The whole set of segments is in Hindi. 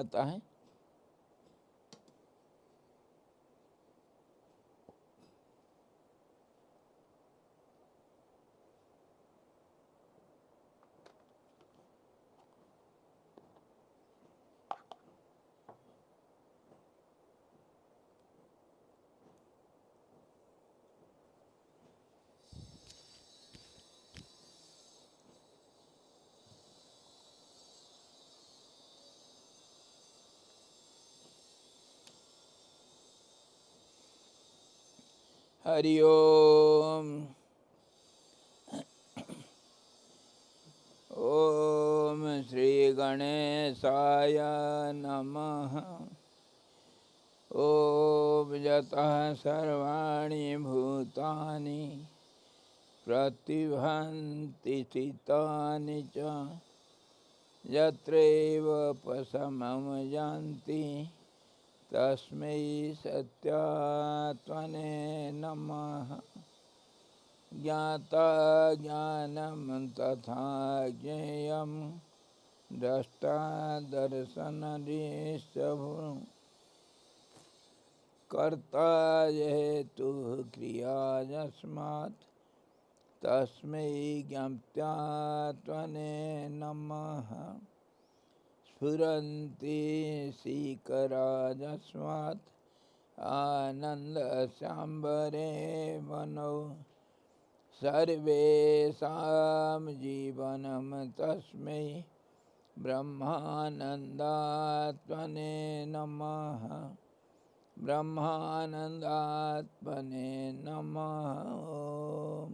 आता है। हरि ओम। ओम श्री गणेशाय नमः। ओम यतः सर्वाणि भूतानि प्रतिभान्ति स्थितानि च यत्रैव उपशमं यान्ति तस्मै सत्यात्मने नमः। ज्ञाता ज्ञानं तथा ज्ञेयं द्रष्टा दर्शनरीशभुः कर्ता हेतुः क्रिया यस्मात् तस्मै ज्ञात्यात्मने नमः। स्फुरन्ति सीकरा यस्मात् आनन्दसाम्बरे वनौ सर्वेषां जीवनं तस्मै ब्रह्मानन्दात्मने नमः। ब्रह्मानन्दात्मने नमः। ओम।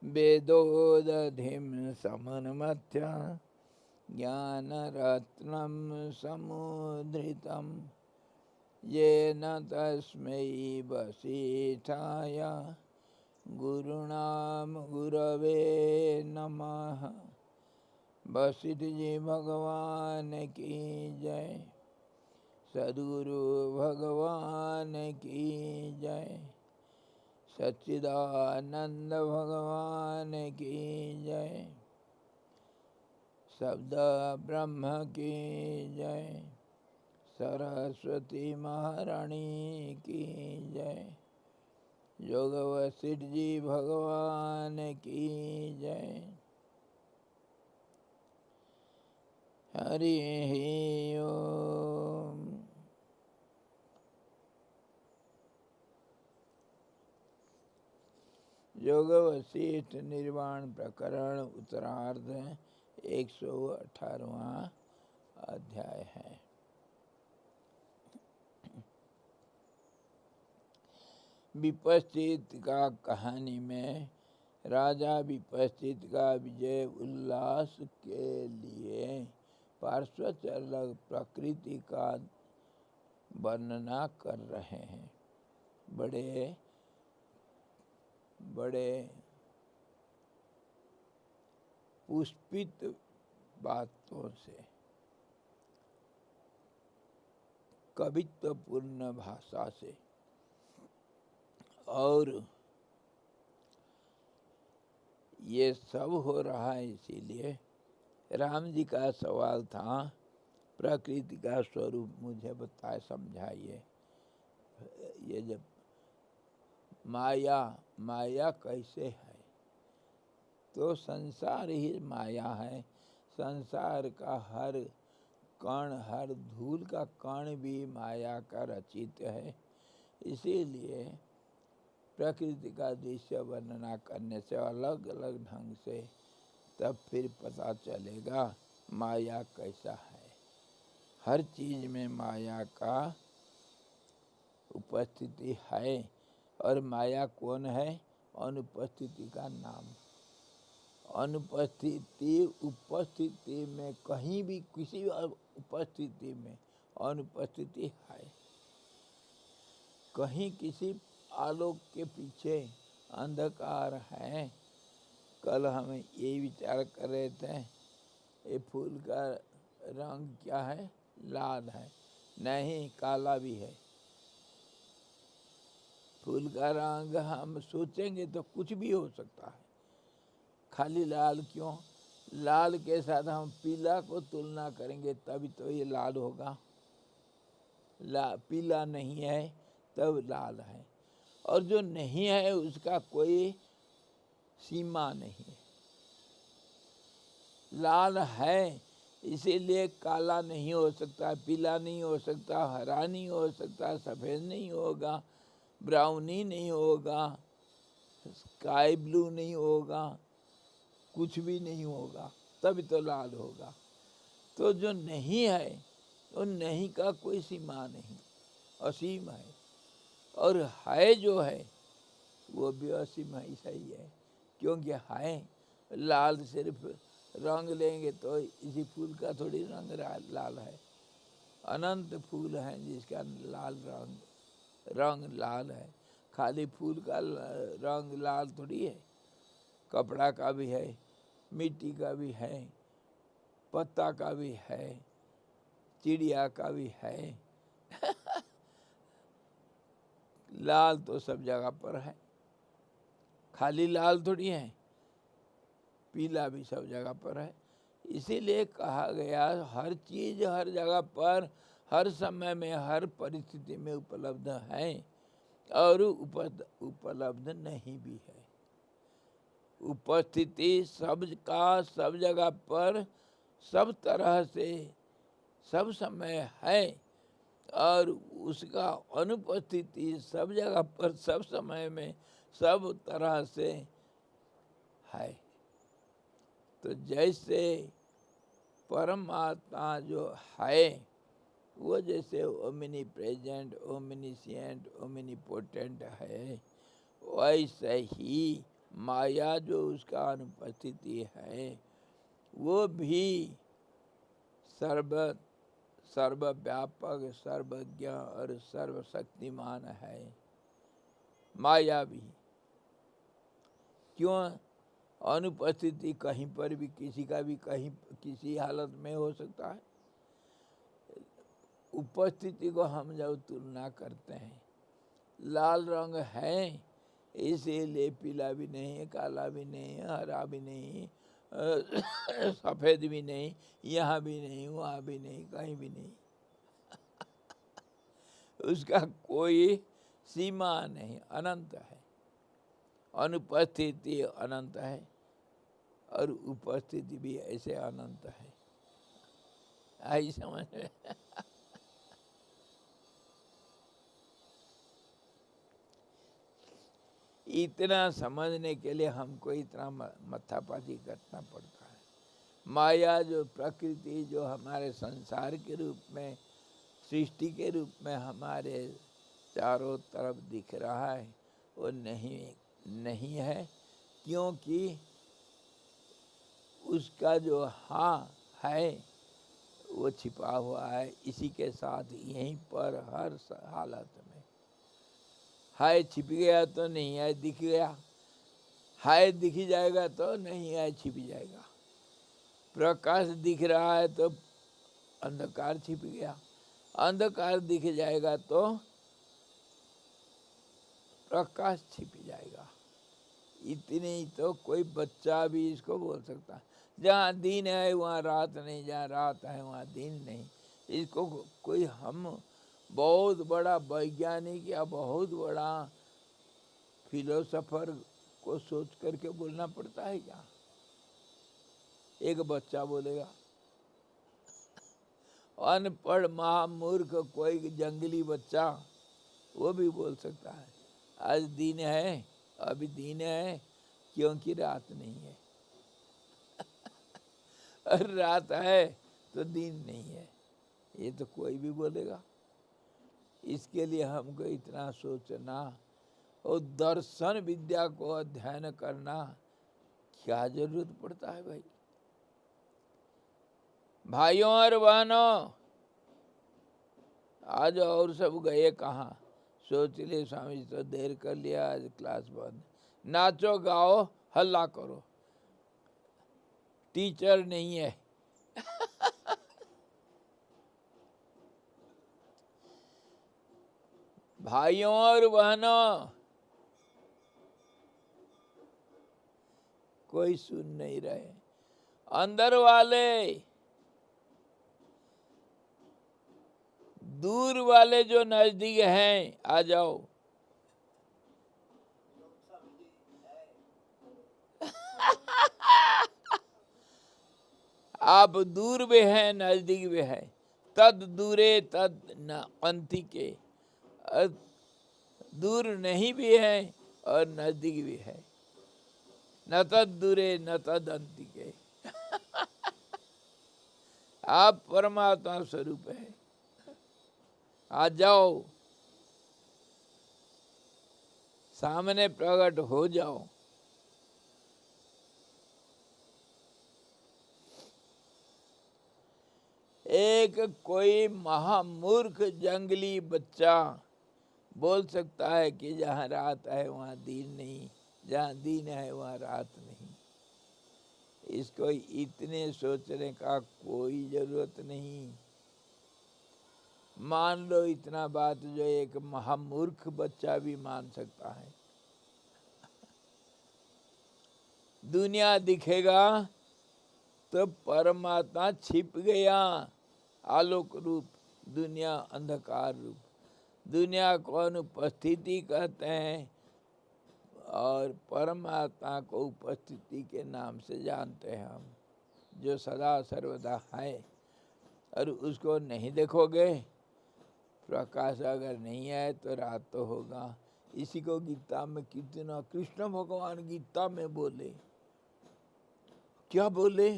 वेदोदधिं समन्मथ्य ज्ञानरत्नं समुद्रितं येन तस्मै वसिष्ठाय गुरुणां गुरवे नमः। वशिष्ठ जी भगवान की जय। सद्गुरु भगवान की जय। सच्चिदानंद भगवान की जय। शब्द ब्रह्म की जय। सरस्वती महारानी की जय। योग वशिष्ठ जी भगवान की जय। हरि ओम। योग वशिष्ठ निर्वाण प्रकरण उत्तरार्ध 118वां अध्याय है। विपश्चित का कहानी में राजा विपश्चित का विजय उल्लास के लिए पार्श्वचल प्रकृति का वर्णना कर रहे हैं। बड़े बड़े पुष्पित बातों से कवित्वपूर्ण भाषा से और ये सब हो रहा है। इसीलिए राम जी का सवाल था प्रकृति का स्वरूप मुझे बताए समझाइए। ये जब माया कैसे है, तो संसार ही माया है। संसार का हर कण हर धूल का कण भी माया का रचित है। इसीलिए प्रकृति का दृश्य वर्णना करने से अलग अलग ढंग से तब फिर पता चलेगा माया कैसा है। हर चीज में माया का उपस्थिति है। और माया कौन है? अनुपस्थिति का नाम। अनुपस्थिति उपस्थिति में कहीं भी किसी उपस्थिति में अनुपस्थिति है। कहीं किसी आलोक के पीछे अंधकार है। कल हम ये विचार कर रहे थे ये फूल का रंग क्या है? लाल है। नहीं, काला भी है। फूल का रंग हम सोचेंगे तो कुछ भी हो सकता है। खाली लाल क्यों? लाल के साथ हम पीला को तुलना करेंगे तभी तो ये लाल होगा। पीला नहीं है तब लाल है, और जो नहीं है उसका कोई सीमा नहीं है। लाल है इसीलिए काला नहीं हो सकता, पीला नहीं हो सकता, हरा नहीं हो सकता, सफ़ेद नहीं होगा, ब्राउनी नहीं होगा, स्काई ब्लू नहीं होगा, कुछ भी नहीं होगा, तभी तो लाल होगा। तो जो नहीं है तो नहीं का कोई सीमा नहीं, असीम है, और है जो है वो भी असीम ही सही है, क्योंकि है। लाल सिर्फ रंग लेंगे तो इसी फूल का थोड़ी रंग लाल है, अनंत फूल हैं जिसका लाल रंग लाल है। खाली फूल का रंग लाल थोड़ी है, कपड़ा का भी है, मिट्टी का भी है, पत्ता का भी है, चिड़िया का भी है। लाल तो सब जगह पर है, खाली लाल थोड़ी है, पीला भी सब जगह पर है। इसीलिए कहा गया हर चीज़ हर जगह पर, हर समय में, हर परिस्थिति में उपलब्ध है, और उपलब्ध नहीं भी है। उपस्थिति सब का सब जगह पर, सब तरह से, सब समय है, और उसका अनुपस्थिति सब जगह पर, सब समय में, सब तरह से है। तो जैसे परमात्मा जो है वो जैसे ओमिनी प्रेजेंट, ओमिनिशिएंट, ओमिनिपोटेंट है, वैसे ही माया जो उसका अनुपस्थिति है वो भी सर्वव्यापक, सर्वज्ञ और सर्वशक्तिमान है। माया भी क्यों? अनुपस्थिति कहीं पर भी किसी का भी कहीं किसी हालत में हो सकता है। उपस्थिति को हम जब तुलना करते हैं, लाल रंग है इसीलिए पीला भी नहीं है, काला भी नहीं है, हरा भी नहीं, सफ़ेद भी नहीं, यहाँ भी नहीं, वहाँ भी नहीं, कहीं भी नहीं। उसका कोई सीमा नहीं, अनंत है। अनुपस्थिति अनंत है और उपस्थिति भी ऐसे अनंत है। आई समझ में? इतना समझने के लिए हमको इतना मत्थापाती करना पड़ता है। माया जो प्रकृति जो हमारे संसार के रूप में, सृष्टि के रूप में हमारे चारों तरफ दिख रहा है, वो नहीं है, क्योंकि उसका जो हाँ है वो छिपा हुआ है इसी के साथ, यहीं पर हर हालत में। है छिप गया तो नहीं है दिख गया, है दिख जाएगा तो नहीं है छिप जाएगा। प्रकाश दिख रहा है तो अंधकार छिप गया, अंधकार दिख जाएगा तो प्रकाश छिप जाएगा। इतने ही तो कोई बच्चा भी इसको बोल सकता है। जहाँ दिन है वहाँ रात नहीं, जहाँ रात है वहाँ दिन नहीं। इसको कोई हम बहुत बड़ा वैज्ञानिक या बहुत बड़ा फिलोसोफर को सोच करके बोलना पड़ता है क्या? एक बच्चा बोलेगा। अनपढ़ महामूर्ख कोई जंगली बच्चा वो भी बोल सकता है आज दिन है, अभी दिन है क्योंकि रात नहीं है। और रात है तो दिन नहीं है, ये तो कोई भी बोलेगा। इसके लिए हमको इतना सोचना और दर्शन विद्या को अध्ययन करना क्या जरूरत पड़ता है भाई? भाइयों और बहनों, आज और सब गए कहाँ? सोच लिए स्वामी जी तो देर कर लिया, आज क्लास बंद। नाचो गाओ हल्ला करो, टीचर नहीं है। भाइयों और बहनों, कोई सुन नहीं रहे। अंदर वाले, दूर वाले जो नजदीक हैं, आ जाओ। आप दूर भी हैं, नजदीक भी हैं। तद दूरे तद न अंति के, दूर नहीं भी है और नजदीक भी है। न तद दूरे न तद अंति के। आप परमात्मा स्वरूप है, आ जाओ, सामने प्रकट हो जाओ। एक कोई महामूर्ख जंगली बच्चा बोल सकता है कि जहाँ रात है वहाँ दिन नहीं, जहाँ दिन है वहाँ रात नहीं। इसको इतने सोचने का कोई जरूरत नहीं। मान लो इतना बात जो एक महामूर्ख बच्चा भी मान सकता है। दुनिया दिखेगा तो परमात्मा छिप गया, आलोक रूप, दुनिया अंधकार रूप। दुनिया को अनुपस्थिति कहते हैं और परमात्मा को उपस्थिति के नाम से जानते हैं हम, जो सदा सर्वदा है। और उसको नहीं देखोगे, प्रकाश अगर नहीं है तो रात तो होगा। इसी को गीता में कितना कृष्ण भगवान गीता में बोले, क्या बोले?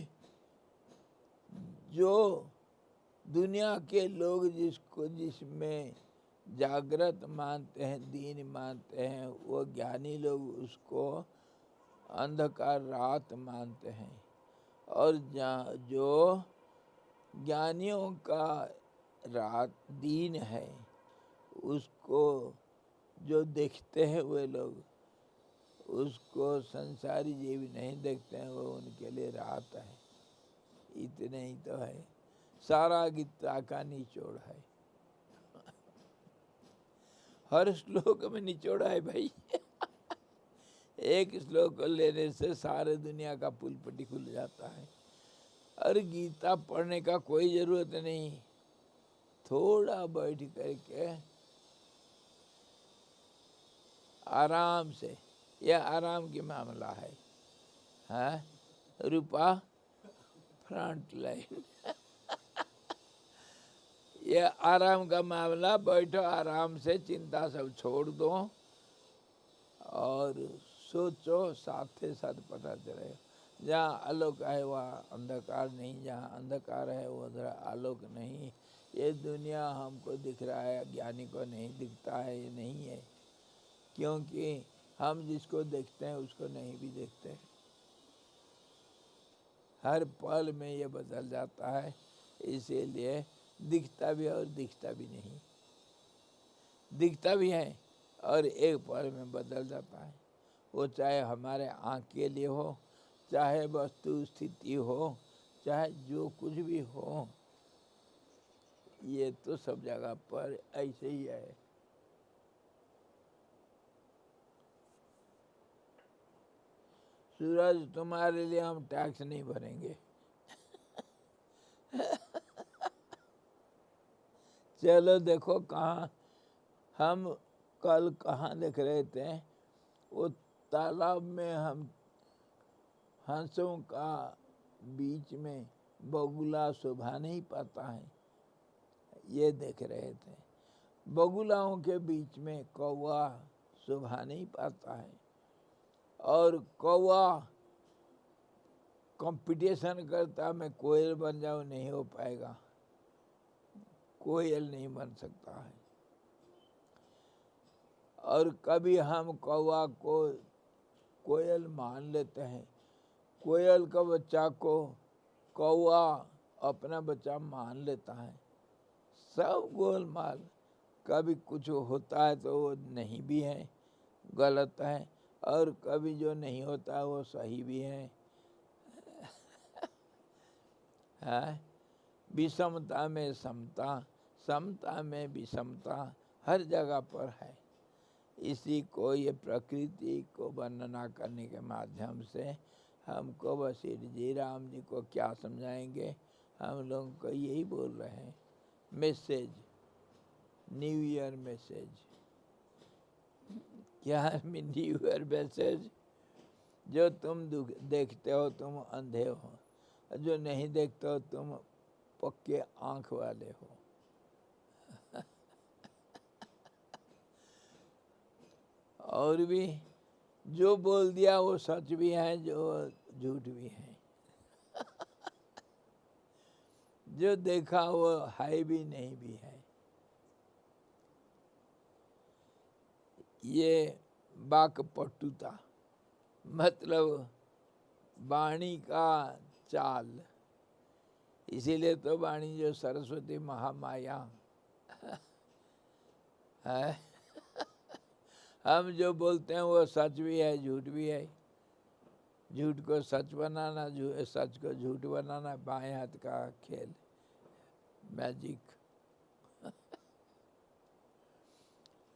जो दुनिया के लोग जिसमें जागृत मानते हैं, दीन मानते हैं, वो ज्ञानी लोग उसको अंधकार रात मानते हैं। और जो ज्ञानियों का रात दिन है, उसको जो देखते हैं वे लोग, उसको संसारी जीव नहीं देखते हैं, वो उनके लिए रात है। इतने ही तो है, सारा गीता का निचोड़ है। हर श्लोक में निचोड़ा है भाई। एक श्लोक को लेने से सारे दुनिया का पुल पट्टी खुल जाता है। और गीता पढ़ने का कोई जरूरत नहीं, थोड़ा बैठ करके आराम से, यह आराम की मामला है। हाँ, रूपा फ्रंट लाइन। ये आराम का मामला, बैठो आराम से, चिंता सब छोड़ दो और सोचो, साथ ही साथ पता चले। जहाँ आलोक है वहाँ अंधकार नहीं, जहाँ अंधकार है वो उधर आलोक नहीं। ये दुनिया हमको दिख रहा है, ज्ञानी को नहीं दिखता है, ये नहीं है। क्योंकि हम जिसको देखते हैं उसको नहीं भी देखते। हर पल में ये बदल जाता है, इसीलिए दिखता भी है और दिखता भी नहीं। दिखता भी है और एक पल में बदल जाता है। वो चाहे हमारे आँख के लिए हो, चाहे वस्तु स्थिति हो, चाहे जो कुछ भी हो, ये तो सब जगह पर ऐसे ही है। सूरज, तुम्हारे लिए हम टैक्स नहीं भरेंगे। चलो देखो कहाँ, हम कल कहाँ देख रहे थे, वो तालाब में हम हंसों का बीच में बगुला शोभा नहीं पाता है, ये देख रहे थे। बगुलाओं के बीच में कौवा शोभा नहीं पाता है। और कौवा कंपटीशन करता, मैं कोयल बन जाऊं, नहीं हो पाएगा, कोयल नहीं बन सकता है। और कभी हम कौवा को कोयल मान लेते हैं, कोयल का बच्चा को कौवा अपना बच्चा मान लेता है। सब गोलमाल। कभी कुछ होता है तो वो नहीं भी है, गलत है, और कभी जो नहीं होता वो सही भी है। है विषमता में समता, समता में विषमता हर जगह पर है। इसी को ये प्रकृति को वर्णना करने के माध्यम से हमको वसीर जी राम जी को क्या समझाएंगे, हम लोगों को यही बोल रहे हैं। Message, new year message. क्या न्यू ईयर मैसेज? जो तुम देखते हो तुम अंधे हो, जो नहीं देखते हो तुम पक्के आंख वाले हो। और भी जो बोल दिया वो सच भी है, जो झूठ भी है। जो देखा वो है भी नहीं भी है। ये वाक्पटुता मतलब वाणी का चाल। इसीलिए तो वाणी जो सरस्वती महामाया है। हम जो बोलते हैं वो सच भी है, झूठ भी है। झूठ को सच बनाना, सच को झूठ बनाना, बाएं हाथ का खेल, मैजिक।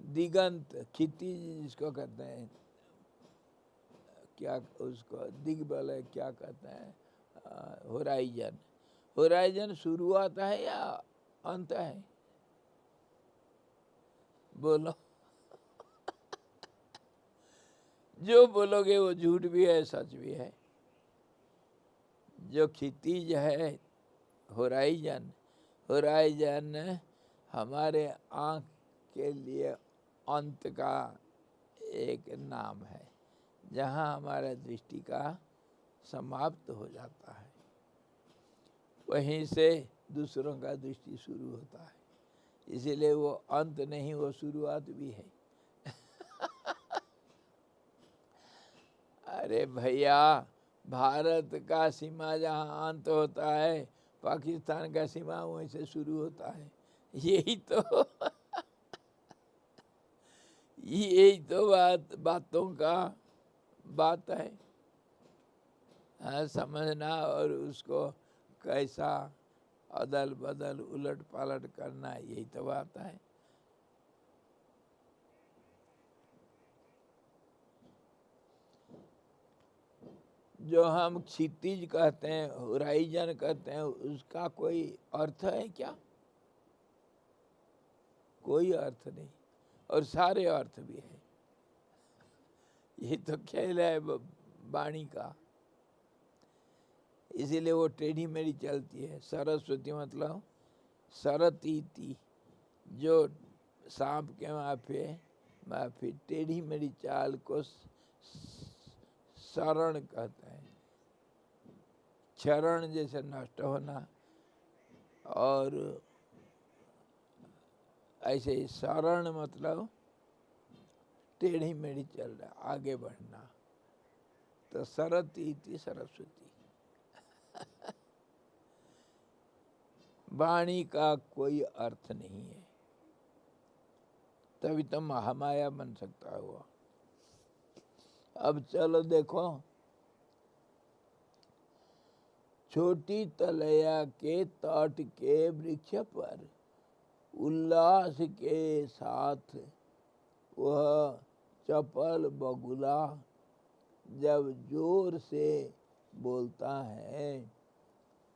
दिगंत, क्षितिज जिसको कहते हैं, क्या उसको दिग्बल है, क्या कहते हैं, होराइजन। होराइजन शुरुआत है या अंत है? बोलो। जो बोलोगे वो झूठ भी है, सच भी है। जो क्षितिज है, होराइजन, होराइजन हमारे आँख के लिए अंत का एक नाम है, जहाँ हमारा दृष्टि का समाप्त हो जाता है। वहीं से दूसरों का दृष्टि शुरू होता है। इसीलिए वो अंत नहीं, वो शुरुआत भी है। अरे भैया, भारत का सीमा जहाँ अंत होता है, पाकिस्तान का सीमा वहीं से शुरू होता है। यही तो यही तो बातों का बात है। हाँ, समझना और उसको कैसा अदल बदल उलट पालट करना, यही तो बात है। जो हम क्षितिज कहते हैं, होराइजन कहते हैं, उसका कोई अर्थ है क्या? कोई अर्थ नहीं, और सारे अर्थ भी है। ये तो खेल है वाणी का। इसीलिए वो टेढ़ी मेढ़ी चलती है। सरस्वती मतलब सरतीति, जो सांप के माफी टेढ़ी मेढ़ी चाल को शरण कहते हैं। चरण जैसे नष्ट होना, और ऐसे ही शरण मतलब टेढ़ी मेढ़ी चल रहा, आगे बढ़ना। तो सरती सरस्वती। वाणी का कोई अर्थ नहीं है, तभी तो महामाया बन सकता है वो। अब चलो देखो, छोटी तलैया के तट के वृक्ष पर उल्लास के साथ वह चपल बगुला जब जोर से बोलता है,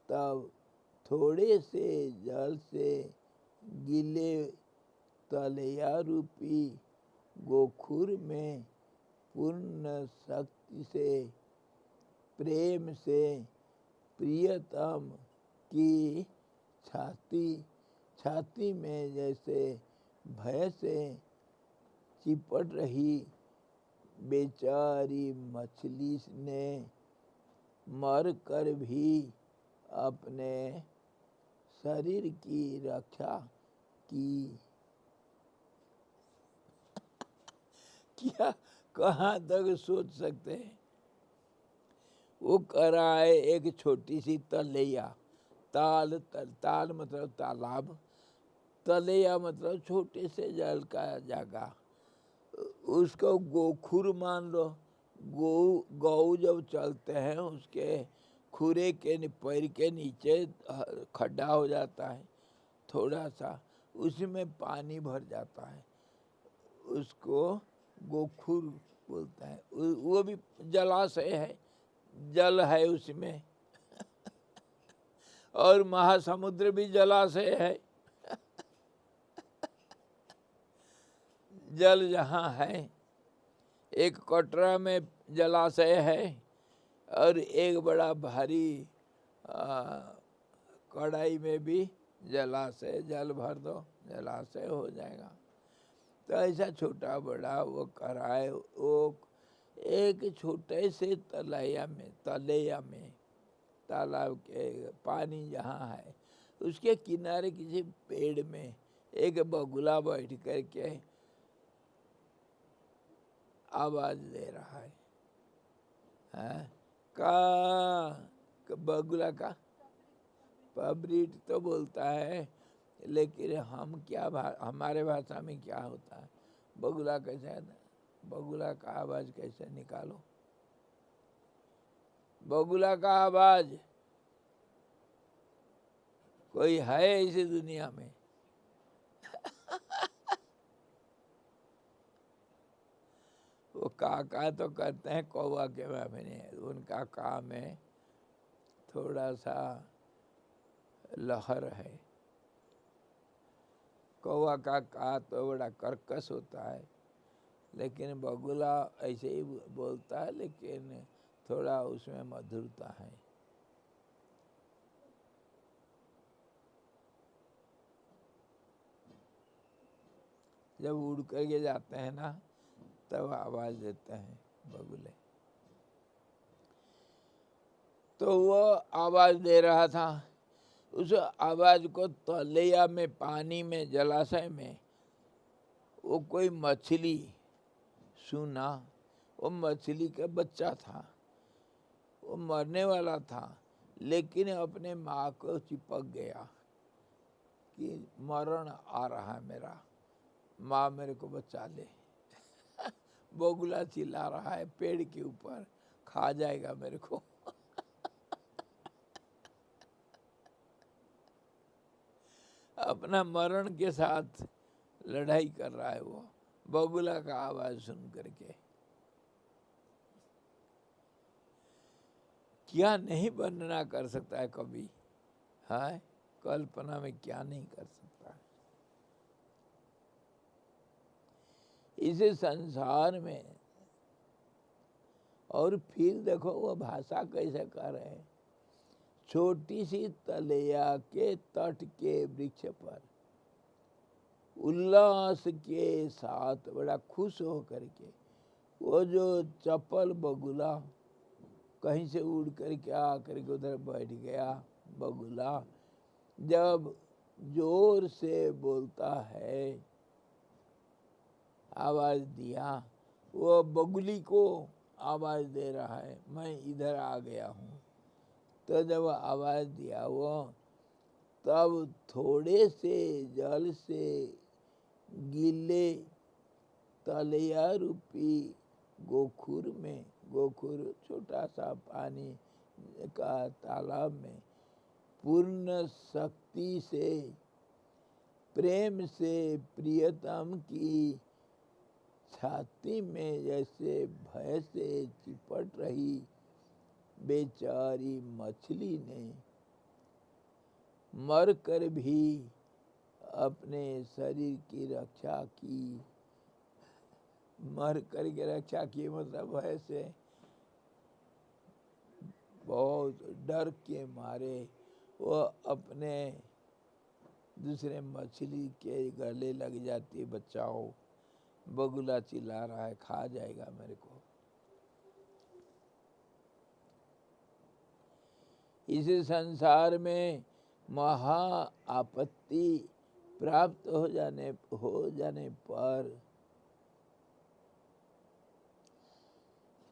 तब थोड़े से जल से गीले तलैया रूपी गोखुर में पूर्ण शक्ति से, प्रेम से प्रियतम की छाती में जैसे भय से चिपट रही बेचारी मछली ने मर कर भी अपने शरीर की रक्षा की। क्या, कहाँ तक सोच सकते हैं? वो कह रहा है एक छोटी सी तलैया, ताल मतलब तालाब, तलैया मतलब छोटे से जल का जगह, उसको गोखुर मान लो। गौ जब चलते हैं उसके खुरे के पैर के नीचे खड्डा हो जाता है थोड़ा सा, उसमें पानी भर जाता है, उसको गोखुर बोलता है। वो भी जलाशय है, जल है उसमें, और महासमुद्र भी जलाशय है। जल जहाँ है, एक कटरा में जलाशय है और एक बड़ा भारी कढ़ाई में भी जलाशय, जल भर दो जलाशय हो जाएगा। तो ऐसा छोटा बड़ा वो कराए, वो एक छोटे से तलैया में तालाब के पानी जहाँ है उसके किनारे किसी पेड़ में एक बगुला बैठ करके आवाज दे रहा है। बगुला का पबरीट तो बोलता है, लेकिन हम क्या हमारे भाषा में क्या होता है, बगुला कैसे, बगुला का आवाज कैसे निकालो, बगुला का आवाज कोई है इस दुनिया में? वो काका तो करते हैं कौवा के में, उनका काम है थोड़ा सा लहर है। कौवा का तो बड़ा कर्कश होता है, लेकिन बगुला ऐसे ही बोलता है, लेकिन थोड़ा उसमें मधुरता है। जब उड़ करके जाते हैं ना तब आवाज देते हैं बगुले। तो वो आवाज दे रहा था, उस आवाज को तलैया में, पानी में, जलाशय में वो कोई मछली सुना। वो मछली का बच्चा था, वो मरने वाला था, लेकिन अपने माँ को चिपक गया कि मरण आ रहा है मेरा, माँ मेरे को बचा ले। बगुला चिल्ला रहा है पेड़ के ऊपर, खा जाएगा मेरे को। अपना मरण के साथ लड़ाई कर रहा है वो, बगुला का आवाज सुन करके। क्या नहीं वर्णना कर सकता है कभी, है कल्पना में क्या नहीं कर सकता है। इसे संसार में, और फिर देखो वो भाषा कैसे कर रहे हैं। छोटी सी तलैया के तट के वृक्ष पर उल्लास के साथ बड़ा खुश हो करके वो जो चपल बगुला कहीं से उड़ करके आ करके उधर बैठ गया, बगुला जब जोर से बोलता है, आवाज दिया, वो बगुली को आवाज दे रहा है, मैं इधर आ गया हूँ। तो जब आवाज दिया वो, तब थोड़े से जल से गीले तलैया रूपी गोखुर में, गोखुर छोटा सा पानी का तालाब में पूर्ण शक्ति से, प्रेम से प्रियतम की छाती में जैसे भय से चिपट रही बेचारी मछली ने मर कर भी अपने शरीर की रक्षा की। मर कर के रक्षा की मतलब ऐसे बहुत डर के मारे वो अपने दूसरे मछली के गले लग जाती, बचाओ, बगुला चिल्ला रहा है खा जाएगा मेरे को। इस संसार में महा आपत्ति प्राप्त हो जाने पर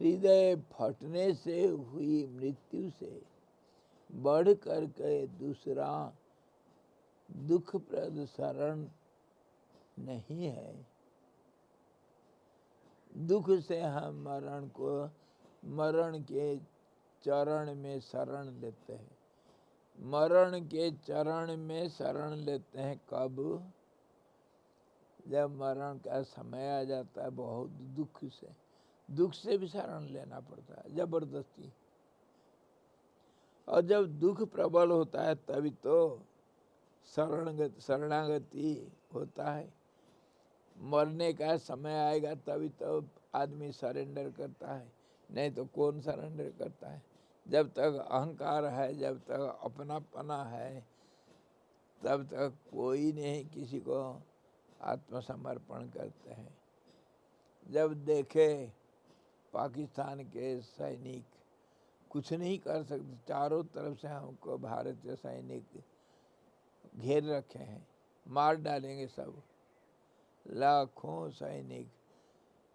हृदय फटने से हुई मृत्यु से बढ़ कर के दूसरा दुखप्रद शरण नहीं है। दुख से हम मरण के चरण में शरण लेते हैं। मरण के चरण में शरण लेते हैं कब? जब मरण का समय आ जाता है, बहुत दुख से भी शरण लेना पड़ता है जबरदस्ती। और जब दुख प्रबल होता है तभी तो शरणागति होता है। मरने का समय आएगा तभी तो आदमी सरेंडर करता है, नहीं तो कौन सरेंडर करता है। जब तक अहंकार है, जब तक अपनापना है, तब तक कोई नहीं किसी को आत्मसमर्पण करते हैं। जब देखे पाकिस्तान के सैनिक कुछ नहीं कर सकते, चारों तरफ से हमको भारतीय सैनिक घेर रखे हैं, मार डालेंगे सब, लाखों सैनिक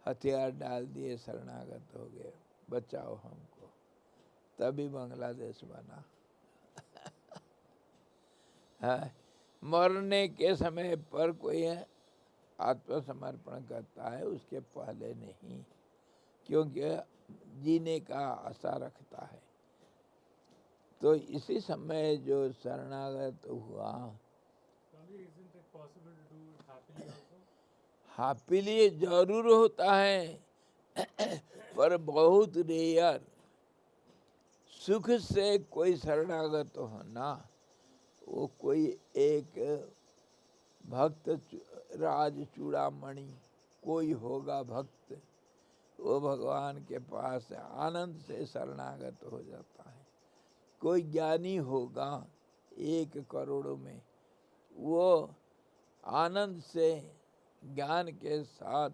हथियार डाल दिए, शरणागत हो गए, बचाओ हमको, तभी बांग्लादेश बना। है मरने के समय पर कोई आत्मसमर्पण करता है, उसके पहले नहीं, क्योंकि जीने का आशा रखता है। तो इसी समय जो शरणागत हुआ, हैप्पीली जरूर होता है पर बहुत रेयर। सुख से कोई शरणागत होना, वो कोई एक भक्त राज चूड़ामणि कोई होगा भक्त, वो भगवान के पास आनंद से शरणागत हो जाता है। कोई ज्ञानी होगा 1 करोड़ में, वो आनंद से ज्ञान के साथ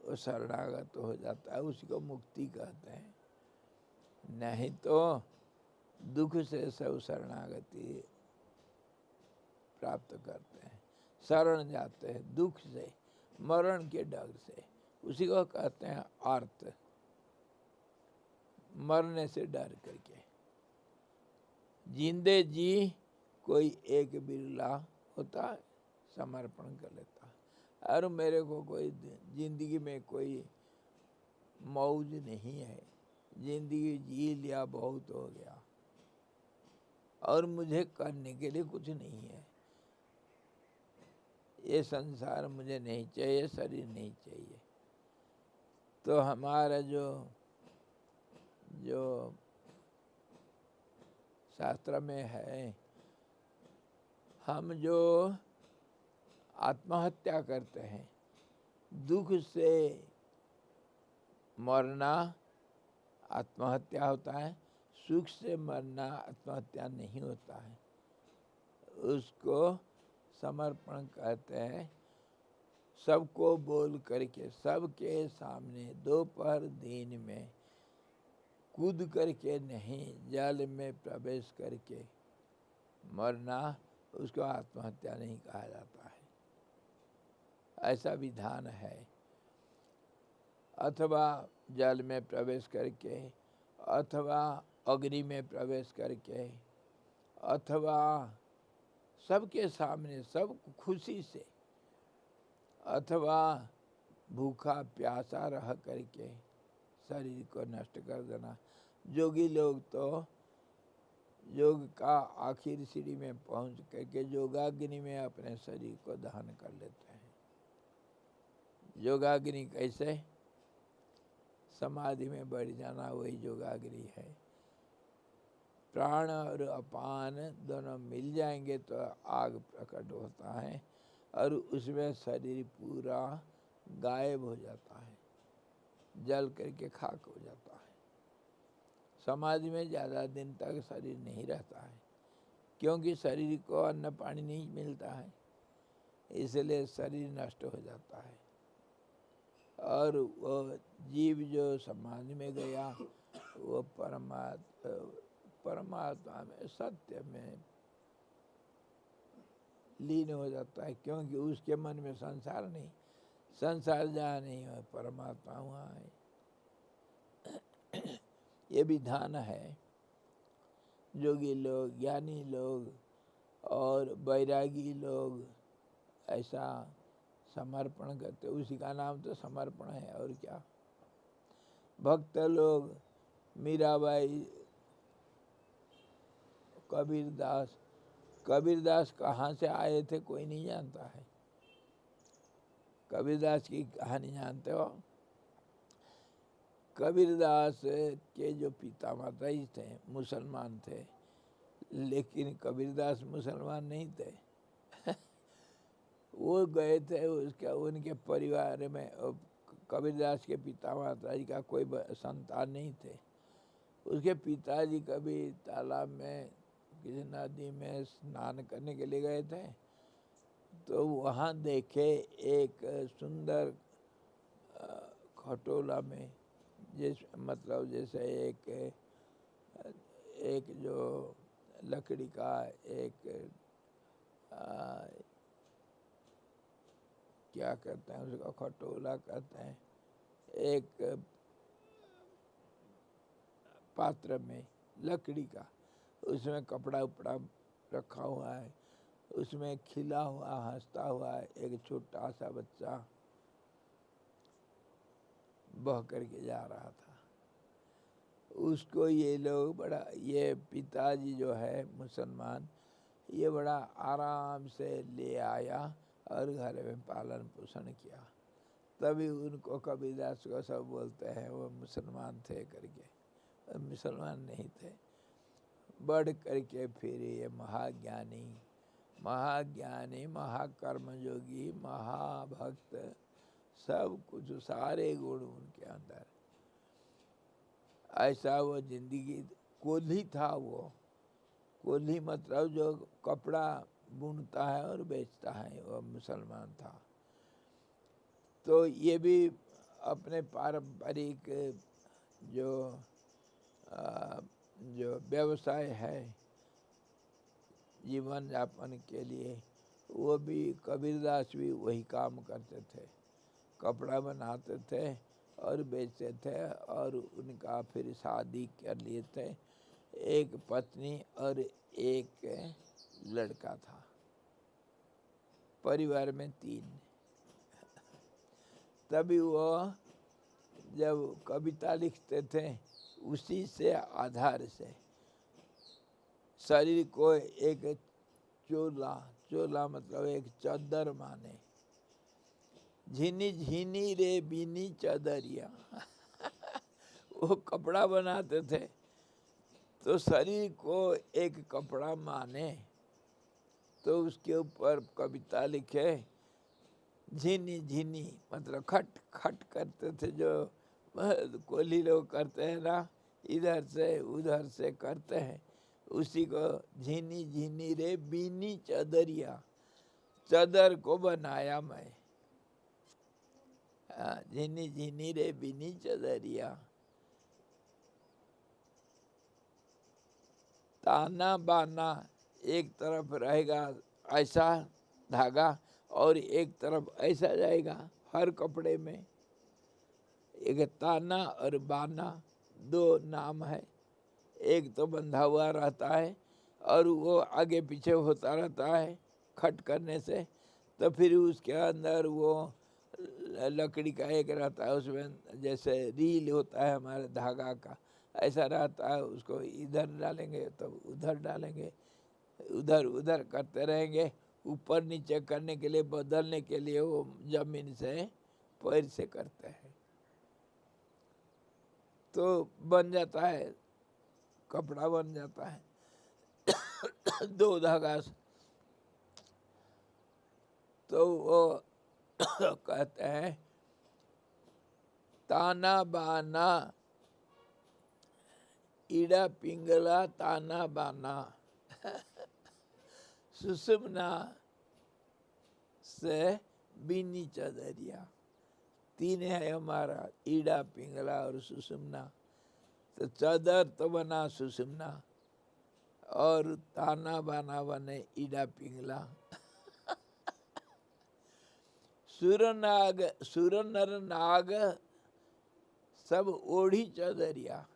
वो शरणागत हो जाता है, उसी को मुक्ति कहते हैं। नहीं तो दुख से सब शरणागति प्राप्त करते हैं, शरण जाते हैं दुख से, मरण के डर से, उसी को कहते हैं आर्त, मरने से डर करके। जिंदे जी कोई एक बिरला होता है, समर्पण कर लेता है। और मेरे को कोई जिंदगी में कोई मौज नहीं है, जिंदगी जी लिया बहुत हो गया, और मुझे करने के लिए कुछ नहीं है। ये संसार मुझे नहीं चाहिए, शरीर नहीं चाहिए। तो हमारा जो शास्त्र में है, हम जो आत्महत्या करते हैं, दुख से मरना आत्महत्या होता है, सुख से मरना आत्महत्या नहीं होता है। उसको समर्पण कहते हैं। सबको बोल करके, सबके सामने दोपहर दिन में कूद करके नहीं, जल में प्रवेश करके मरना, उसको आत्महत्या नहीं कहा जाता है, ऐसा विधान है। अथवा जल में प्रवेश करके, अथवा अग्नि में प्रवेश करके, अथवा सबके सामने, सब खुशी से, अथवा भूखा प्यासा रह करके शरीर को नष्ट कर देना। योगी लोग तो योग का आखिर सीढ़ी में पहुंच करके योगाग्नि में अपने शरीर को दहन कर लेते हैं। योगाग्नि कैसे? समाधि में बढ़ जाना, वही योगाग्नि है। प्राण और अपान दोनों मिल जाएंगे तो आग प्रकट होता है, और उसमें शरीर पूरा गायब हो जाता है, जल करके खाक हो जाता है। समाधि में ज़्यादा दिन तक शरीर नहीं रहता है, क्योंकि शरीर को अन्न पानी नहीं मिलता है, इसलिए शरीर नष्ट हो जाता है। और वो जीव जो समाधि में गया, वो परमात्मा में, सत्य में लीन हो जाता है, क्योंकि उसके मन में संसार नहीं, संसार जहाँ नहीं है परमात्मा वहाँ है। ये विधान है। योगी लोग, ज्ञानी लोग और वैरागी लोग ऐसा समर्पण करते, उसी का नाम तो समर्पण है, और क्या। भक्त लोग, मीराबाई, कबीरदास कहाँ से आए थे कोई नहीं जानता है। कबीरदास की कहानी जानते हो? कबीरदास के जो पिता माता ही थे मुसलमान थे, लेकिन कबीरदास मुसलमान नहीं थे। वो गए थे, उसका उनके परिवार में कबीरदास के पिता माता जी का कोई संतान नहीं थे। उसके पिताजी कभी तालाब में किसी नदी में स्नान करने के लिए गए थे, तो वहाँ देखे एक सुंदर खटोला में, मतलब जैसे एक जो लकड़ी का एक क्या कहते हैं उसका, खटोला कहते हैं, एक पात्र में लकड़ी का, उसमें कपड़ा उपड़ा रखा हुआ है, उसमें खिला हुआ हंसता हुआ एक छोटा सा बच्चा बह करके जा रहा था। उसको ये लोग बड़ा, ये पिताजी जो है मुसलमान, ये बड़ा आराम से ले आया और घर में पालन पोषण किया। तभी उनको कबीरदास को सब बोलते हैं वो मुसलमान थे करके, मुसलमान नहीं थे। बढ़ करके फिर ये महाज्ञानी महाकर्म योगी महाभक्त, सब कुछ सारे गुण उनके अंदर। ऐसा वो जिंदगी, कोल्ही था वो, कोल्ही मतलब जो कपड़ा बुनता है और बेचता है, वो मुसलमान था। तो ये भी अपने पारंपरिक जो व्यवसाय है जीवन यापन के लिए, वो भी कबीरदास भी वही काम करते थे, कपड़ा बनाते थे और बेचते थे। और उनका फिर शादी कर लिए थे, एक पत्नी और एक लड़का था, परिवार में 3। तभी वो जब कविता लिखते थे उसी से आधार से शरीर को एक चोला मतलब एक चादर माने, झिनी झिनी रे बीनी चादरिया। वो कपड़ा बनाते थे तो शरीर को एक कपड़ा माने, तो उसके ऊपर कविता लिखे, झिनी झिनी मतलब खट खट करते थे, जो कोली लोग करते हैं ना, इधर से उधर से करते हैं, उसी को झिनी झिनी रे बीनी चादरिया, चादर को बनाया मैं। झिनी झिनी रे बीनी चादरिया। ताना बाना, एक तरफ रहेगा ऐसा धागा और एक तरफ ऐसा जाएगा हर कपड़े में। एक ताना और बाना 2 नाम है, एक तो बंधा हुआ रहता है और वो आगे पीछे होता रहता है खट करने से, तो फिर उसके अंदर वो लकड़ी का एक रहता है, उसमें जैसे रील होता है हमारे धागा का, ऐसा रहता है, उसको इधर डालेंगे तो उधर डालेंगे, उधर उधर करते रहेंगे, ऊपर नीचे करने के लिए, बदलने के लिए वो जमीन से पैर से करते हैं, तो बन जाता है, कपड़ा बन जाता है। 2 धागा से। तो वो कहते हैं ताना बाना ईड़ा पिंगला ताना बाना, सुषुम्ना से बीनी चादरिया। 3 है हमारा, ईड़ा पिंगला और सुषुम्ना। तो चादर तो बना सुषुम्ना और ताना बाना बने ईड़ा पिंगला। सुर नर नाग सब ओढ़ी चदरिया,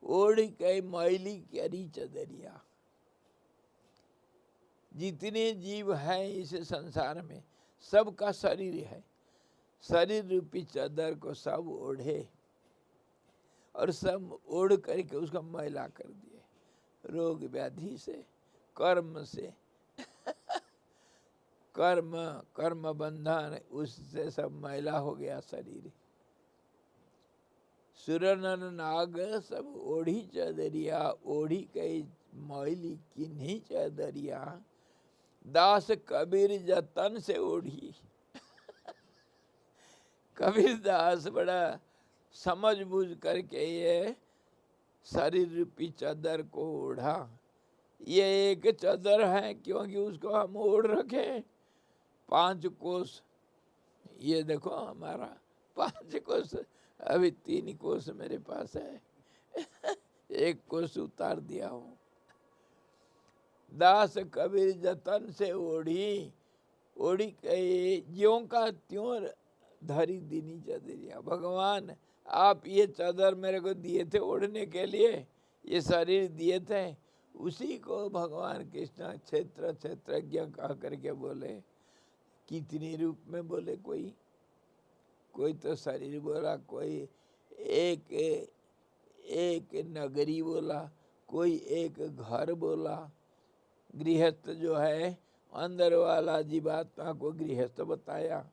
ओढ़ी कई मैली करी चदरिया। जितने जीव हैं इस संसार में, सबका शरीर है, शरीर रूपी चादर को सब ओढ़े और सब ओढ़ करके उसको मैला कर दिए, रोग व्याधि से, कर्म से। कर्म बंधन, उससे सब मैला हो गया शरीर। सुर नर नाग सब ओढ़ी चदरिया, ओढ़ी कई मैली किन्हीं चदरिया, दास कबीर जतन से ओढ़ी। कबीर दास बड़ा समझ बूझ करके ये शरीर रूपी चादर को ओढ़ा। ये एक चादर है क्योंकि उसको हम ओढ़ रखे 5 कोस। ये देखो हमारा 5 कोस, अभी 3 कोस मेरे पास है। 1 कोस उतार दिया हूँ। दास कबीर जतन से ओढ़ी, ओढ़ी कई ज्यों का त्यों धरी दीनी चदरिया। भगवान आप ये चादर मेरे को दिए थे ओढ़ने के लिए, ये शरीर दिए थे, उसी को भगवान कृष्ण क्षेत्र क्षेत्रज्ञ कह करके बोले। कितने रूप में बोले, कोई तो शरीर बोला, कोई एक नगरी बोला, कोई एक घर बोला। गृहस्थ जो है अंदर वाला जीवात्मा को गृहस्थ बताया,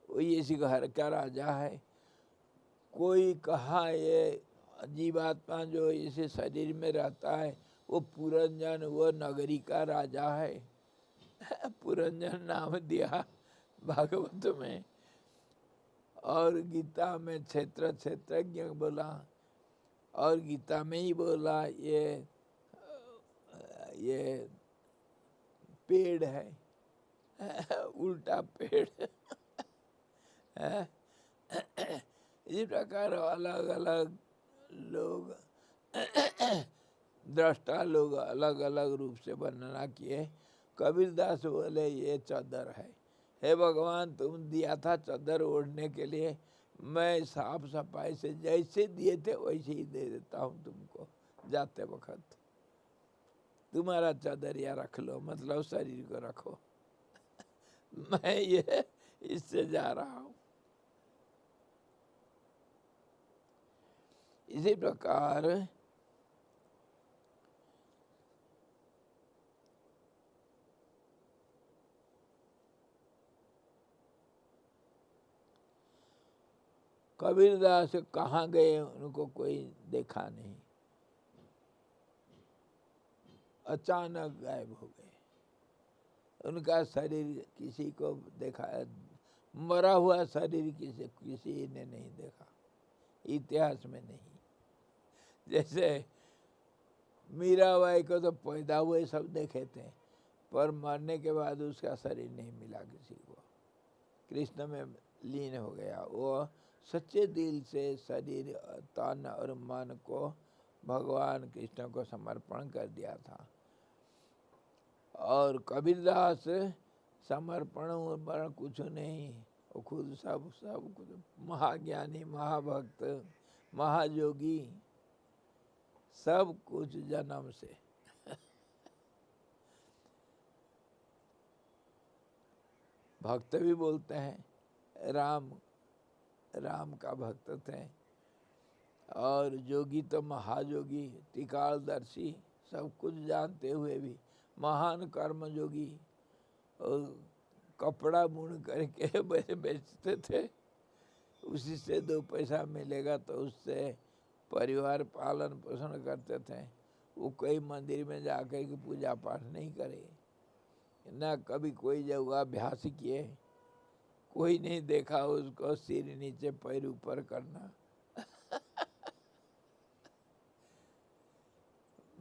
वही इसी घर का राजा है। कोई कहा ये जीवात्मा जो इस शरीर में रहता है वो पुरंजन, वो नगरी का राजा है। पुरंजन नाम दिया भागवत में। और गीता में क्षेत्र क्षेत्रज्ञ बोला, और गीता में ही बोला ये पेड़ है, उल्टा पेड़। इस प्रकार अलग अलग लोग दृष्टा लोग अलग अलग रूप से वर्णना किए। कबीरदास बोले ये चादर है, हे भगवान तुम दिया था चादर ओढ़ने के लिए, मैं साफ सफाई से जैसे दिए थे वैसे ही दे देता हूँ तुमको। जाते वक्त तुम्हारा चादर या रख लो, मतलब शरीर को रखो। मैं ये इससे जा रहा हूँ। इसी प्रकार कबीरदास कहाँ गए उनको कोई देखा नहीं, अचानक गायब हो गए। उनका शरीर किसी को देखा, मरा हुआ शरीर किसी ने नहीं देखा, इतिहास में नहीं। जैसे मीराबाई को तो पैदा हुए सब देखे थे, पर मरने के बाद उसका शरीर नहीं मिला किसी को। कृष्ण में लीन हो गया। वो सच्चे दिल से शरीर, तन और मन को भगवान कृष्ण को समर्पण कर दिया था। और कबीरदास समर्पण कुछ नहीं, वो खुद सब कुछ, महाज्ञानी, महाभक्त, महायोगी, सब कुछ जन्म से। भक्त भी बोलते हैं, राम का भक्त थे। और जोगी तो महायोगी, त्रिकालदर्शी, सब कुछ जानते हुए भी महान कर्म योगी। और कपड़ा बुन करके बेचते थे, उसी से 2 पैसा मिलेगा तो उससे परिवार पालन पोषण करते थे। वो कोई मंदिर में जाकर के पूजा पाठ नहीं करे, ना कभी कोई योगाभ्यास किए, कोई नहीं देखा उसको सिर नीचे पैर ऊपर करना।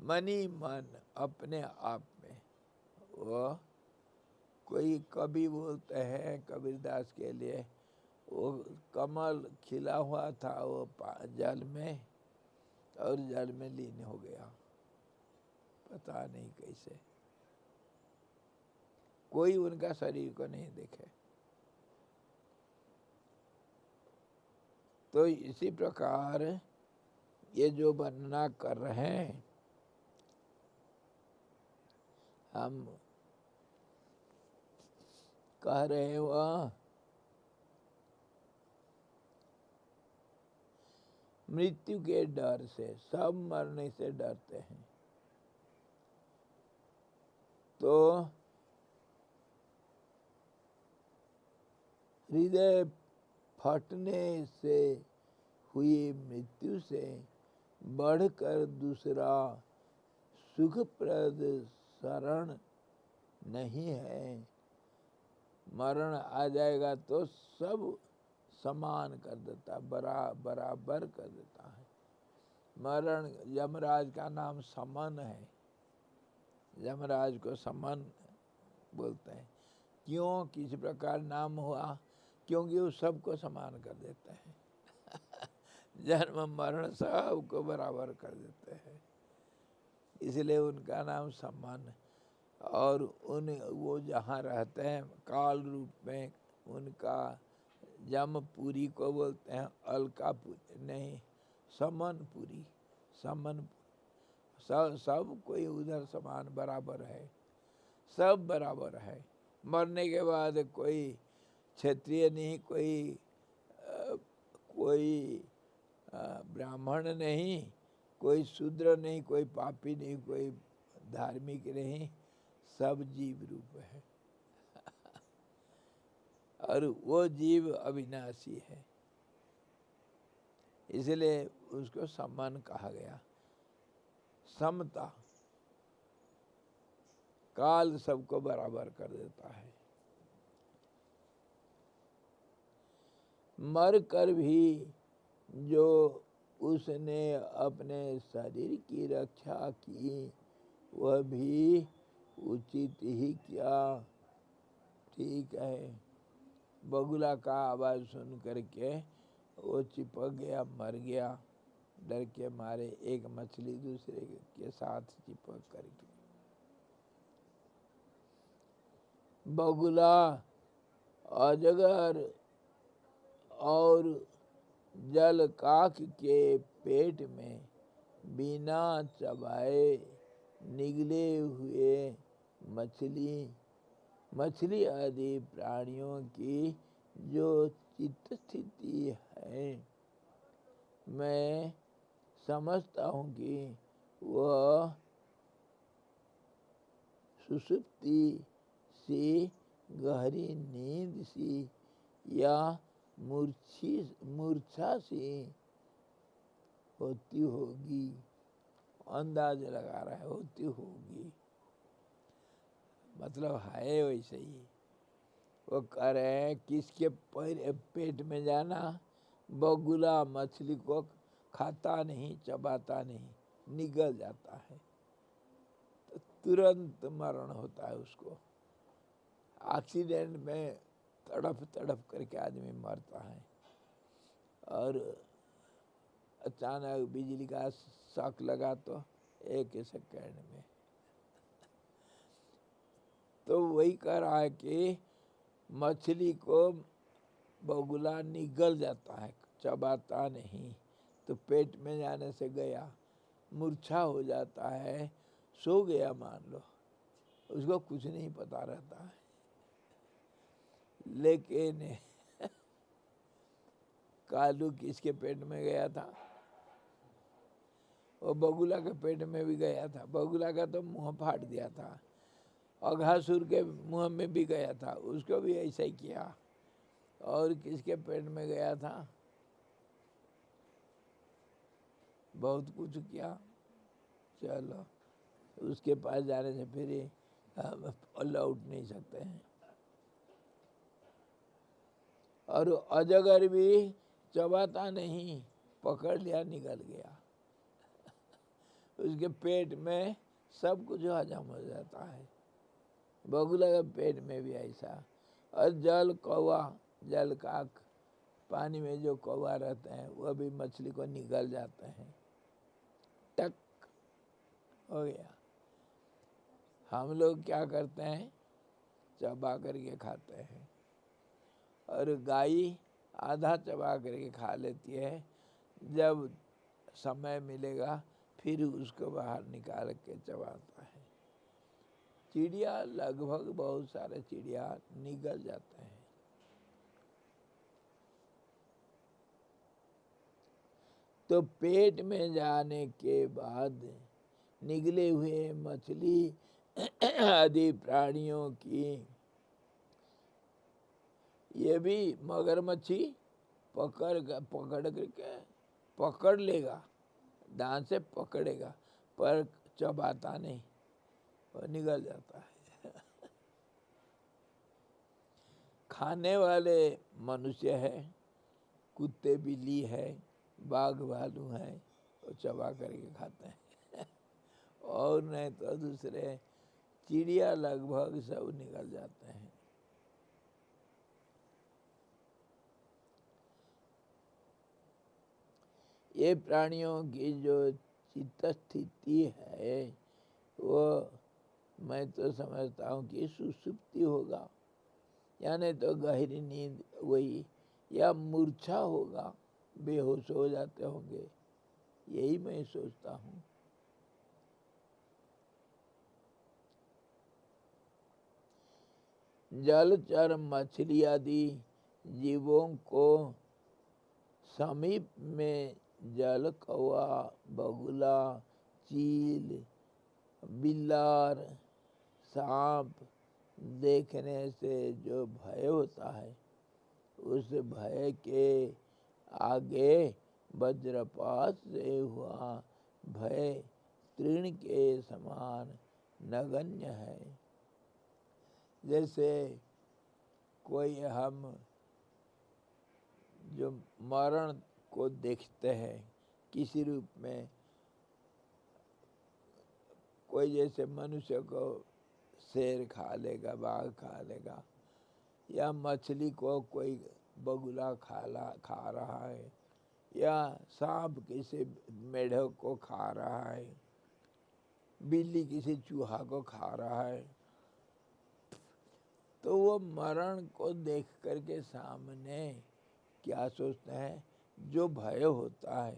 मनी मन अपने आप में। वो कोई कवि बोलते हैं कबीरदास के लिए, वो कमल खिला हुआ था वो जल में, और जल में लीन हो गया, पता नहीं कैसे। कोई उनका शरीर को नहीं देखे। तो इसी प्रकार ये जो वर्णना कर रहे हैं हम, कह रहे हैं वह मृत्यु के डर से, सब मरने से डरते हैं। तो हृदय फटने से हुई मृत्यु से बढ़कर दूसरा सुखप्रद शरण नहीं है। मरण आ जाएगा तो सब समान कर देता, बराबर कर देता है। मरण, यमराज का नाम समन है, यमराज को समन बोलते हैं। क्यों, किस प्रकार नाम हुआ? क्योंकि वो सबको समान कर देते हैं जन्म मरण सबको बराबर कर देते हैं, इसलिए उनका नाम सम्मान। और वो जहाँ रहते हैं काल रूप में, उनका जमपुरी को बोलते हैं, अलकापुरी नहीं, समनपुरी। समन सब कोई उधर समान बराबर है, सब बराबर है। मरने के बाद कोई क्षत्रिय नहीं, कोई ब्राह्मण नहीं, कोई शूद्र नहीं, कोई पापी नहीं, कोई धार्मिक नहीं, सब जीव रूप है और वो जीव अविनाशी है, इसलिए उसको सम्मान कहा गया। समता, काल सबको बराबर कर देता है। मर कर भी जो उसने अपने शरीर की रक्षा की, वह भी उचित ही क्या ठीक है। बगुला का आवाज़ सुन करके वो चिपक गया, मर गया, डर के मारे। एक मछली दूसरे के साथ चिपक करके, बगुला, अजगर और जलकाक के पेट में बिना चबाए निगले हुए मछली आदि प्राणियों की जो चित्त स्थिति है, मैं समझता हूँ कि वह सुषुप्ति सी, गहरी नींद सी या मूर्छा सी होती होगी। अंदाज लगा रहा है, होती होगी, मतलब है वैसे ही। वो कह रहे हैं किसके पेट में जाना? बगुला मछली को खाता नहीं, चबाता नहीं, निगल जाता है, तो तुरंत मरण होता है उसको। एक्सीडेंट में तड़प तड़प करके आदमी मरता है, और अचानक बिजली का शॉक लगा तो 1 सेकंड में। तो वही कह रहा है कि मछली को बगुला निगल जाता है, चबाता नहीं, तो पेट में जाने से गया, मूर्छा हो जाता है, सो गया मान लो, उसको कुछ नहीं पता रहता है। लेकिन कालू किसके पेट में गया था? वो बगुला के पेट में भी गया था। बगुला का तो मुंह फाड़ दिया था, अघासुर के मुंह में भी गया था, उसको भी ऐसा ही किया। और किसके पेट में गया था? बहुत कुछ किया। चलो, उसके पास जाने से फिर लौट नहीं सकते हैं। और अजगर भी चबाता नहीं, पकड़ लिया, निकल गया। उसके पेट में सब कुछ हजम हो जाता है। बगुला के पेट में भी ऐसा। और जल कौवा, जल काक, पानी में जो कौवा रहते हैं, वह भी मछली को निगल जाते हैं, टक हो गया। हम लोग क्या करते हैं? चबा करके खाते हैं, और गाय आधा चबा करके खा लेती है। जब समय मिलेगा फिर उसको बाहर निकाल के चबाता है। चिड़िया, लगभग बहुत सारे चिड़िया निगल जाते हैं। तो पेट में जाने के बाद निगले हुए मछली आदि प्राणियों की, ये भी मगरमच्छी पकड़ करके पकड़ लेगा, दांत से पकड़ेगा, पर चबाता नहीं, वो निकल जाता है। खाने वाले मनुष्य है, कुत्ते बिल्ली है, बाघ भालू है, वो चबा करके खाते हैं। और नहीं तो दूसरे चिड़िया लगभग सब निकल जाते हैं। ये प्राणियों की जो चित्त स्थिति है वो मैं तो समझता हूँ कि सुसुप्ति होगा, यानी तो गहरी नींद वही, या मूर्छा होगा, बेहोश हो जाते होंगे, यही मैं सोचता हूँ। जलचर मछली आदि जीवों को समीप में जल कौवा, बगुला, चील, बिल्लार, सांप देखने से जो भय होता है, उस भय के आगे वज्रपात से हुआ भय तृण के समान नगण्य है। जैसे कोई हम जो मरण को देखते हैं किसी रूप में, कोई जैसे मनुष्य को शेर खा लेगा, बाघ खा लेगा, या मछली को कोई बगुला खा रहा है, या सांप किसी मेढक को खा रहा है, बिल्ली किसी चूहा को खा रहा है, तो वो मरण को देख करके सामने क्या सोचते हैं, जो भय होता है,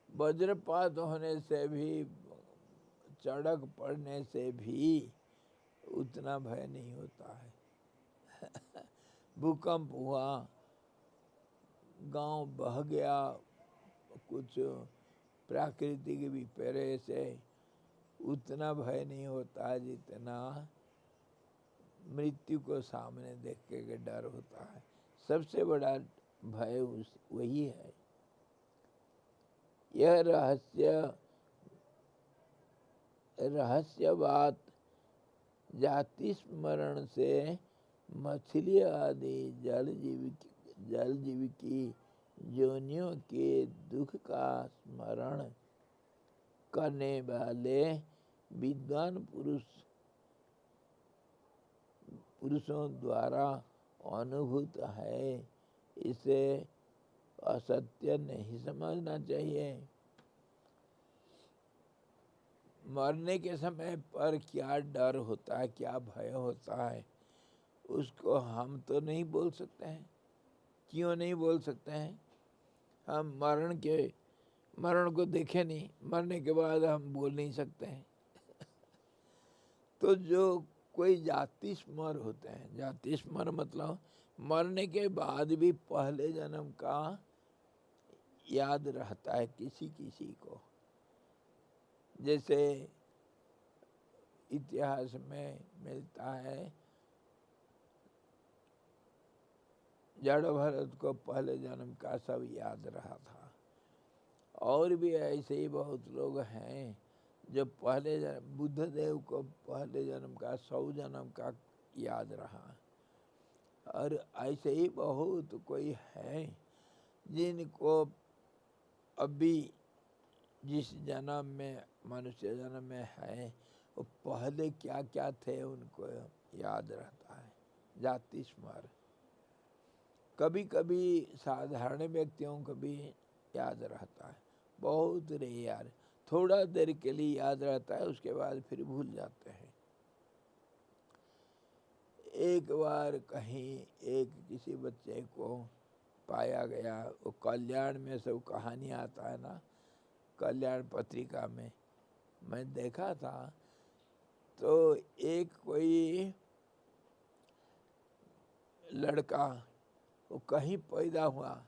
वज्रपात होने से भी, चढ़क पड़ने से भी उतना भय नहीं होता है। भूकंप हुआ, गांव बह गया, कुछ प्राकृतिक विपर्य से उतना भय नहीं होता जितना मृत्यु को सामने देख के डर होता है। सबसे बड़ा भय वही है। यह रहस्य बात जाति स्मरण से मछली आदि जल जीव की योनियों के दुख का स्मरण करने वाले विद्वान पुरुषों द्वारा अनुभूत है, इसे असत्य नहीं समझना चाहिए। मरने के समय पर क्या डर होता है, क्या भय होता है, उसको हम तो नहीं बोल सकते हैं। क्यों नहीं बोल सकते हैं? हम मरण को देखे नहीं, मरने के बाद हम बोल नहीं सकते हैं। तो जो कोई जाति स्मर होते हैं, जाति स्मर मतलब मरने के बाद भी पहले जन्म का याद रहता है किसी किसी को। जैसे इतिहास में मिलता है, जड़ भरत को पहले जन्म का सब याद रहा था। और भी ऐसे ही बहुत लोग हैं जो पहले जन्म, बुद्ध देव को पहले जन्म का 100 जन्म का याद रहा। और ऐसे ही बहुत कोई है जिनको अभी जिस जन्म में, मनुष्य जन्म में है, वो पहले क्या क्या थे उनको याद रहता है, जाति स्मर। कभी कभी साधारण व्यक्तियों को भी याद रहता है, बहुत रेयर, थोड़ा देर के लिए याद रहता है, उसके बाद फिर भूल जाते हैं। एक बार कहीं एक किसी बच्चे को पाया गया, वो कल्याण में सब कहानी आता है ना, कल्याण पत्रिका में मैं देखा था। तो एक कोई लड़का वो कहीं पैदा हुआ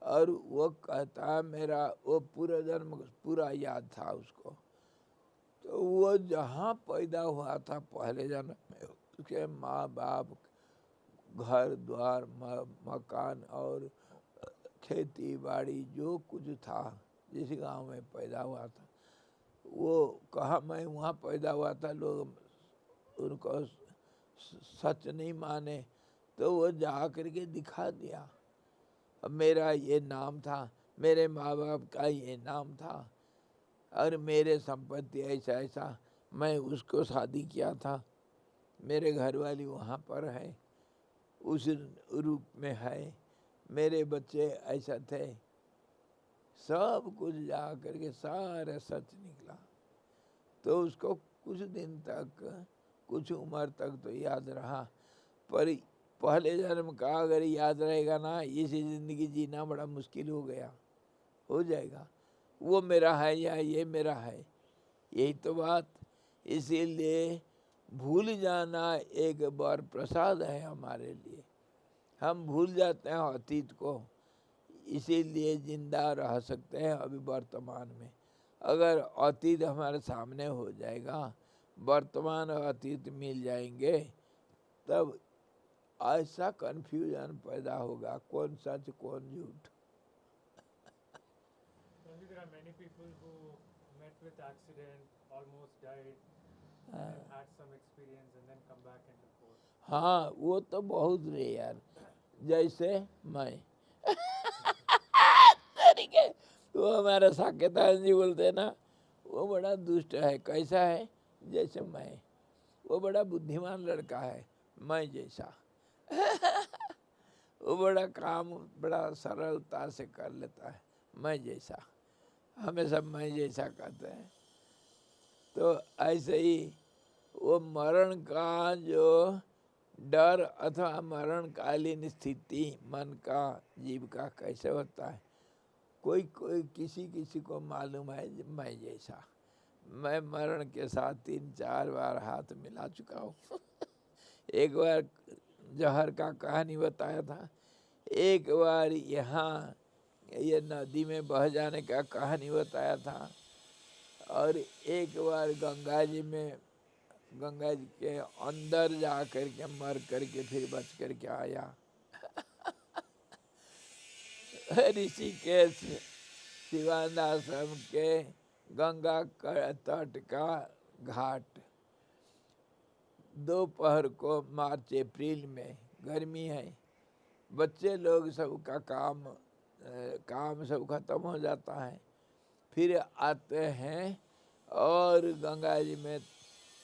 और वो कहता मेरा वो पूरा जन्म पूरा याद था उसको। तो वो जहाँ पैदा हुआ था पहले जन्म में, उसके माँ बाप, घर द्वार, मकान और खेती बाड़ी जो कुछ था, जिस गांव में पैदा हुआ था, वो कहा मैं वहाँ पैदा हुआ था, लोग उनको सच नहीं माने तो वो जा करके दिखा दिया। अब मेरा ये नाम था, मेरे माँ बाप का ये नाम था, और मेरे संपत्ति ऐसा ऐसा, मैं उसको शादी किया था, मेरे घर वाली वहाँ पर है, उस रूप में है, मेरे बच्चे ऐसा थे, सब कुछ जा करके सारा सच निकला। तो उसको कुछ दिन तक, कुछ उम्र तक तो याद रहा, पर पहले जन्म का अगर याद रहेगा ना, इसी ज़िंदगी जीना बड़ा मुश्किल हो जाएगा। वो मेरा है या ये मेरा है, यही तो बात। इसीलिए भूल जाना एक बार प्रसाद है हमारे लिए। हम भूल जाते हैं अतीत को, इसीलिए जिंदा रह सकते हैं अभी वर्तमान में। अगर अतीत हमारे सामने हो जाएगा, वर्तमान और अतीत मिल जाएंगे, तब ऐसा कन्फ्यूजन पैदा होगा, कौन सच कौन झूठ। There are many people who met with accident, almost died, and had some experience and then come back and report. हाँ, वो तो बहुत रेयर, जैसे मैं तरीके, वो हमारा साकेतान जी बोलते हैं ना, वो बड़ा दुष्ट है। कैसा है? जैसे मैं। वो बड़ा बुद्धिमान लड़का है, मैं जैसा। वो बड़ा काम बड़ा सरलता से कर लेता है, मैं जैसा। हमेशा मैं जैसा कहते हैं। तो ऐसे ही वो मरण का जो डर अथवा मरणकालीन स्थिति मन का, जीव का कैसे होता है, कोई कोई किसी किसी को मालूम है मैं जैसा। मैं मरण के साथ 3-4 बार हाथ मिला चुका हूँ। एक बार जहर का कहानी बताया था, एक बार यहाँ ये नदी में बह जाने का कहानी बताया था, और एक बार गंगा जी में, गंगा जी के अंदर जा कर के मर करके फिर बच करके आया। ऋषिकेश शिवानंद आश्रम के गंगा तट का घाट, दोपहर को मार्च अप्रैल में, गर्मी है, बच्चे लोग सबका काम सब खत्म हो जाता है, फिर आते हैं और गंगा जी में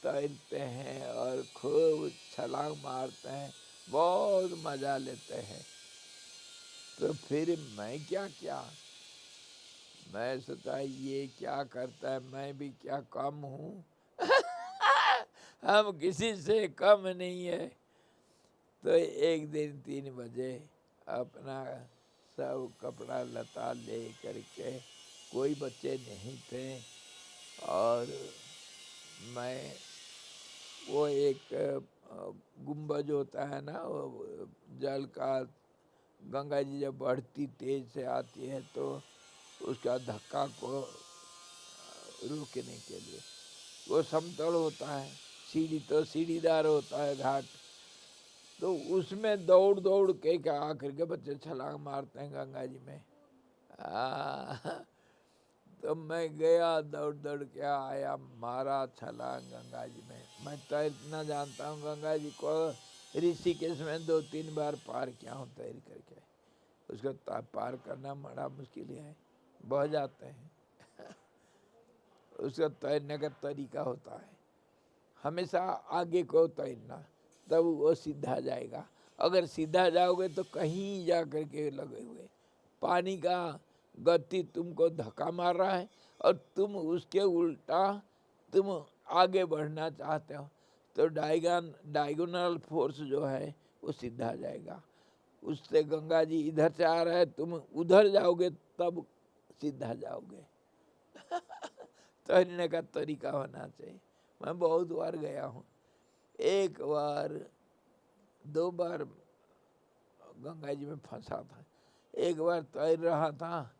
तैरते हैं और खूब छलांग मारते हैं, बहुत मज़ा लेते हैं। तो फिर मैं क्या क्या, मैं सोचा ये क्या करता है, मैं भी क्या कम हूँ। हम किसी से कम नहीं है। तो एक दिन 3 बजे अपना सब कपड़ा लता ले करके, कोई बच्चे नहीं थे, और मैं वो एक गुंबज होता है ना, वो जल का, गंगा जी जब बढ़ती तेज से आती है तो उसका धक्का को रोकने के लिए, वो समतल होता है, सीढ़ी तो सीढ़ीदार होता है घाट, तो उसमें दौड़ दौड़ के आकर के बच्चे छलांग मारते हैं गंगा जी में। तो मैं गया, दौड़ दौड़ के आया, मारा छलांग गंगा जी में। मैं तैरना जानता हूँ, गंगा जी को ऋषिकेश में 2-3 बार पार किया हूँ तैर करके। उसको पार करना बड़ा मुश्किल है, बह जाते हैं। उसका तैरने का तरीका होता है, हमेशा आगे को तैरना, तब वो सीधा जाएगा। अगर सीधा जाओगे तो कहीं जा कर के लगे हुए, पानी का गति तुमको धक्का मार रहा है और तुम उसके उल्टा तुम आगे बढ़ना चाहते हो, तो डायगोनल फोर्स जो है वो सीधा जाएगा। उससे गंगा जी इधर से आ रहा है, तुम उधर जाओगे तब सीधा जाओगे। तैरने का तरीका होना चाहिए। मैं बहुत बार गया हूँ, 1 बार 2 बार गंगा जी में फंसा था। एक बार तैर रहा था,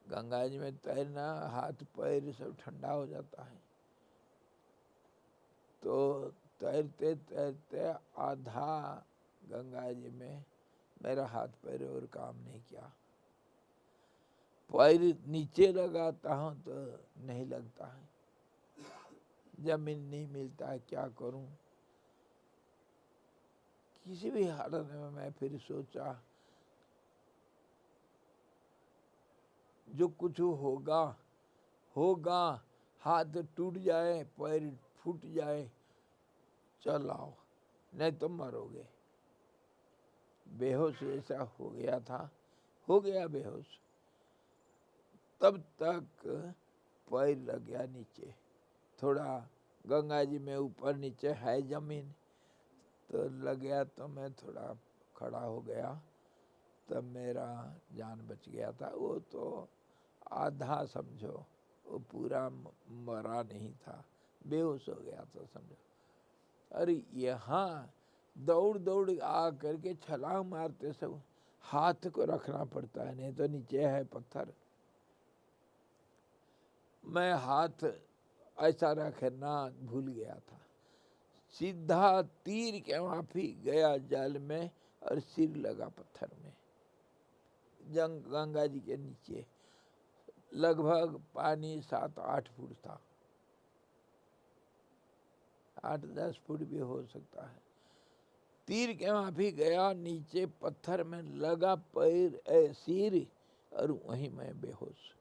गंगा जी में तैरना, हाथ पैर सब ठंडा हो जाता है, तो तैरते तैरते आधा गंगा जी में मेरा हाथ पैर और काम नहीं किया, पैर नीचे लगाता हूँ तो नहीं लगता है, जमीन नहीं मिलता है, क्या करूं। किसी भी हालत में मैं फिर सोचा जो कुछ होगा होगा, हाथ टूट जाए, पैर फूट जाए, चल आओ, नहीं तो मरोगे। बेहोश ऐसा हो गया था, हो गया बेहोश। तब तक पैर लग गया नीचे, थोड़ा गंगा जी में ऊपर नीचे है जमीन, तो लग गया, तो मैं थोड़ा खड़ा हो गया, तब मेरा जान बच गया था। वो तो आधा समझो, वो पूरा मरा नहीं था, बेहोश हो गया था समझो। अरे यहाँ दौड़ दौड़ आ करके छलांग मारते सब, हाथ को रखना पड़ता है, नहीं तो नीचे है पत्थर। मैं हाथ ऐसा रखना भूल गया था, सीधा तीर के माफी गया जल में और सिर लगा पत्थर में, गंगा जी के नीचे। लगभग पानी 7-8 फुट था, 8-10 फुट भी हो सकता है। तीर के माफी गया, नीचे पत्थर में लगा पैर सिर, और वहीं मैं बेहोश।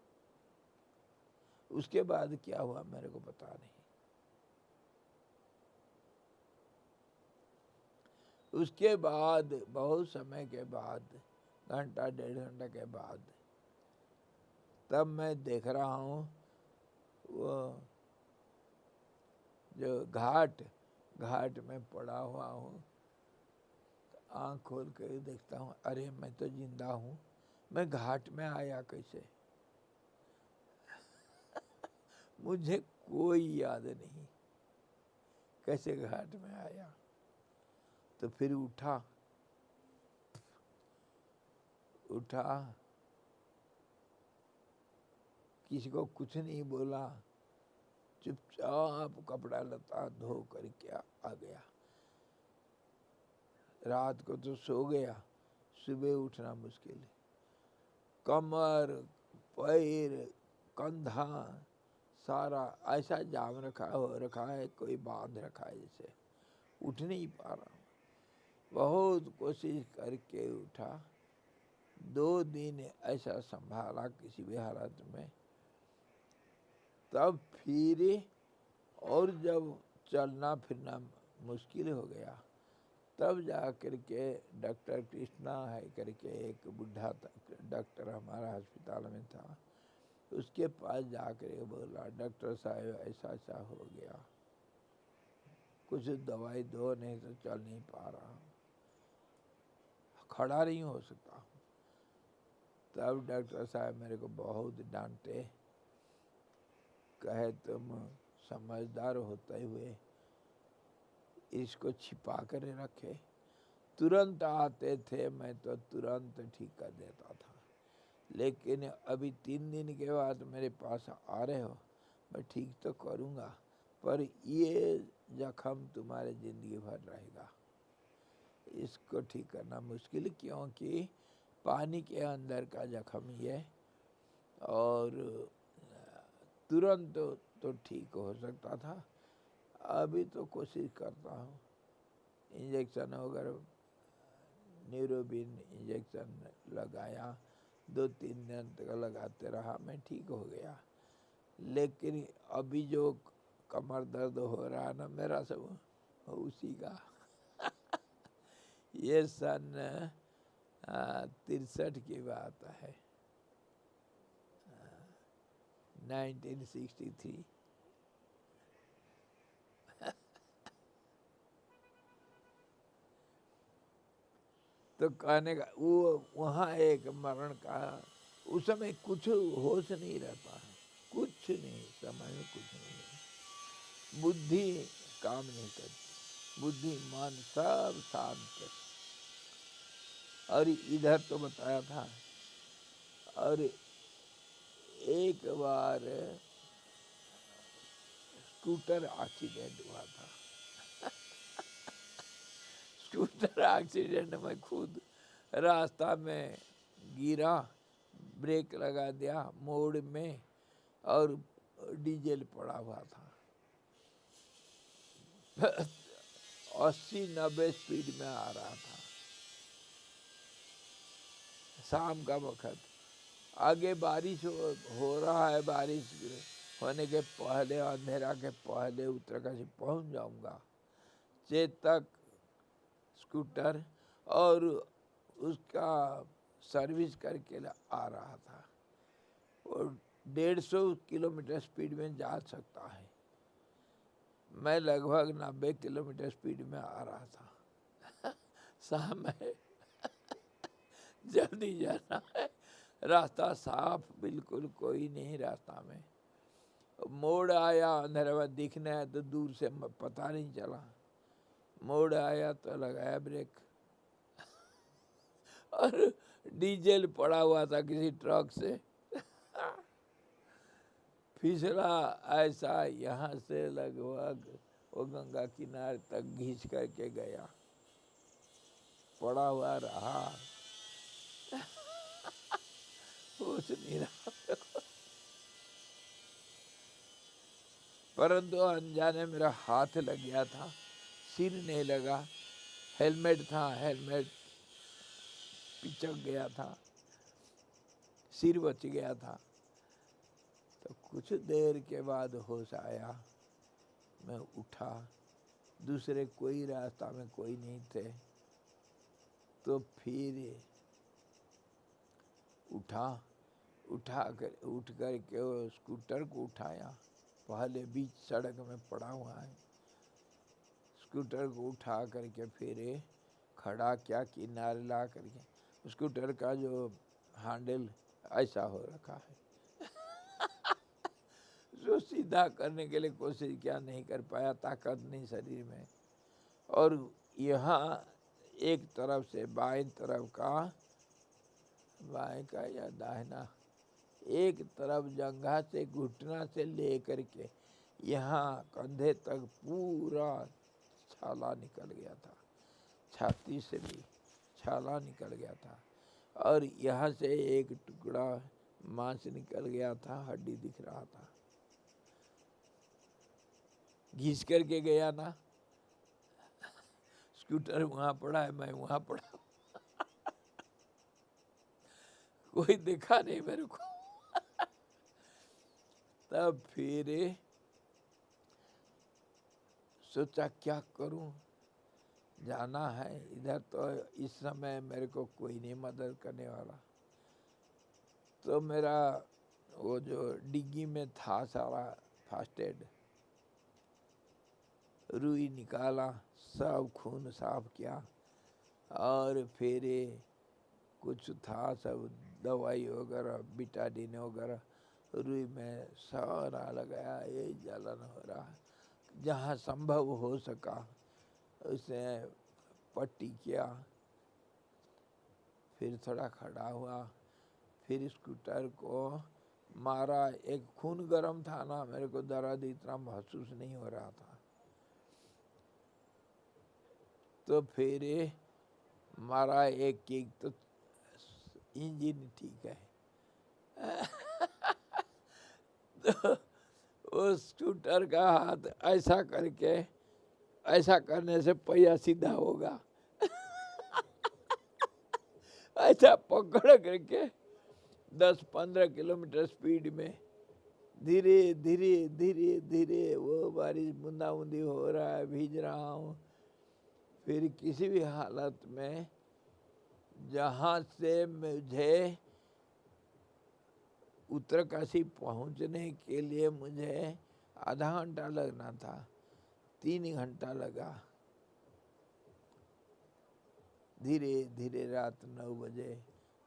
उसके बाद क्या हुआ मेरे को पता नहीं। उसके बाद बहुत समय के बाद, घंटा 1.5 घंटा के बाद, तब मैं देख रहा हूँ वो जो घाट में पड़ा हुआ हूँ, आँख खोल कर देखता हूँ, अरे मैं तो जिंदा हूँ, मैं घाट में आया कैसे? मुझे कोई याद नहीं कैसे घाट में आया। तो फिर उठा, किसी को कुछ नहीं बोला, चुपचाप कपड़ा लता धो करके आ गया। रात को तो सो गया, सुबह उठना मुश्किल है। कमर, पैर, कंधा सारा ऐसा जाम रखा है, कोई बांध रखा है, जैसे उठ नहीं पा रहा हूँ। बहुत कोशिश करके उठा, 2 दिन ऐसा संभाला किसी भी हालत में, तब फिर और जब चलना फिरना मुश्किल हो गया, तब जा करके डॉक्टर कृष्णा है करके एक बुढ़ा डॉक्टर हमारा अस्पताल में था, उसके पास जा कर बोला, डॉक्टर साहब ऐसा ऐसा हो गया, कुछ दवाई दो, नहीं तो चल नहीं पा रहा हूँ, खड़ा नहीं हो सकता। तब डॉक्टर साहब मेरे को बहुत डांटे, कहे तुम समझदार होते हुए इसको छिपा कर रखे, तुरंत आते थे, मैं तो तुरंत ठीक कर देता था, लेकिन अभी 3 दिन के बाद मेरे पास आ रहे हो, मैं ठीक तो करूँगा, पर ये जख्म तुम्हारे ज़िंदगी भर रहेगा, इसको ठीक करना मुश्किल, क्योंकि पानी के अंदर का जख्म ये, और तुरंत तो ठीक हो सकता था, अभी तो कोशिश करता हूँ। इंजेक्शन वगैरह, न्यूरोबिन इंजेक्शन लगाया, 2-3 दिन तक लगाते रहा, मैं ठीक हो गया। लेकिन अभी जो कमर दर्द हो रहा है ना मेरा, सब उसी का ये सन 63 की बात है, 1963। तो कहने का वो वहाँ एक मरण का, उस समय कुछ होश नहीं रहता है, कुछ नहीं, समय में कुछ नहीं, बुद्धि काम नहीं करती, बुद्धि मन सब शांत। और इधर तो बताया था, और एक बार स्कूटर एक्सीडेंट हुआ था। स्कूटर एक्सीडेंट में खुद रास्ता में गिरा, ब्रेक लगा दिया मोड़ में और डीजल पड़ा हुआ था 80-90 स्पीड में आ रहा था। शाम का वक्त, आगे बारिश हो रहा है, बारिश होने के पहले, अंधेरा के पहले उत्तरकाशी पहुंच जाऊंगा। चेतक स्कूटर और उसका सर्विस करके आ रहा था। और 150 किलोमीटर स्पीड में जा सकता है। मैं लगभग 90 किलोमीटर स्पीड में आ रहा था। शाम है, जल्दी जाना है, रास्ता साफ, बिल्कुल कोई नहीं रास्ता में। मोड़ आया, अंधेरे में दिखने है तो दूर से पता नहीं चला। मोड़ आया तो लगाया ब्रेक और डीजल पड़ा हुआ था किसी ट्रक से। फिसला ऐसा, यहाँ से लगभग वो गंगा किनारे तक घींच करके गया, पड़ा हुआ रहा। कुछ नहीं रहा। परंतु अनजाने मेरा हाथ लग गया था, सिर नहीं लगा। हेलमेट था, हेलमेट पिचक गया था, सिर बच गया था। तो कुछ देर के बाद होश आया, मैं उठा। दूसरे कोई रास्ता में कोई नहीं थे। तो फिर उठ कर के वो स्कूटर को उठाया। पहले बीच सड़क में पड़ा हुआ है। स्कूटर को उठा करके फिर खड़ा क्या, किनारे ला करके। स्कूटर का जो हैंडल ऐसा हो रखा है, जो सीधा करने के लिए कोशिश किया, नहीं कर पाया, ताकत नहीं शरीर में। और यहाँ एक तरफ से बाएं तरफ का, बाएं का या दाहिना, एक तरफ जंघा से घुटना से लेकर के यहाँ कंधे तक पूरा छाला निकल गया था। छाती से भी छाला निकल गया था। और यहाँ से एक टुकड़ा मांस निकल गया था, हड्डी दिख रहा था। घिस करके गया ना, स्कूटर वहाँ पड़ा है, मैं वहाँ पड़ा। कोई देखा नहीं मेरे को। तब फिर सोचा क्या करूं, जाना है इधर, तो इस समय मेरे को कोई नहीं मदद करने वाला। तो मेरा वो जो डिग्गी में था सारा फर्स्ट एड, रुई निकाला, सब खून साफ किया, और फिर कुछ था सब दवाई वगैरह, बिटाडीन वगैरह रुई में सारा लगाया। ये जलन हो रहा है, जहाँ संभव हो सका उसे पट्टी किया। फिर थोड़ा खड़ा हुआ, फिर स्कूटर को मारा। एक खून गर्म था ना, मेरे को दर्द इतना महसूस नहीं हो रहा था। तो फिर मारा एक किक, तो इंजन ठीक है। तो वो स्कूटर का हाथ ऐसा करके, ऐसा करने से पहिया सीधा होगा। ऐसा पकड़ करके 10-15 किलोमीटर स्पीड में धीरे धीरे धीरे धीरे, वो बारिश बूंदा बूंदी हो रहा है, भीज रहा हूँ। फिर किसी भी हालत में, जहाँ से मुझे उत्तरकाशी पहुँचने के लिए मुझे आधा घंटा लगना था, 3 घंटा लगा। धीरे धीरे रात 9 बजे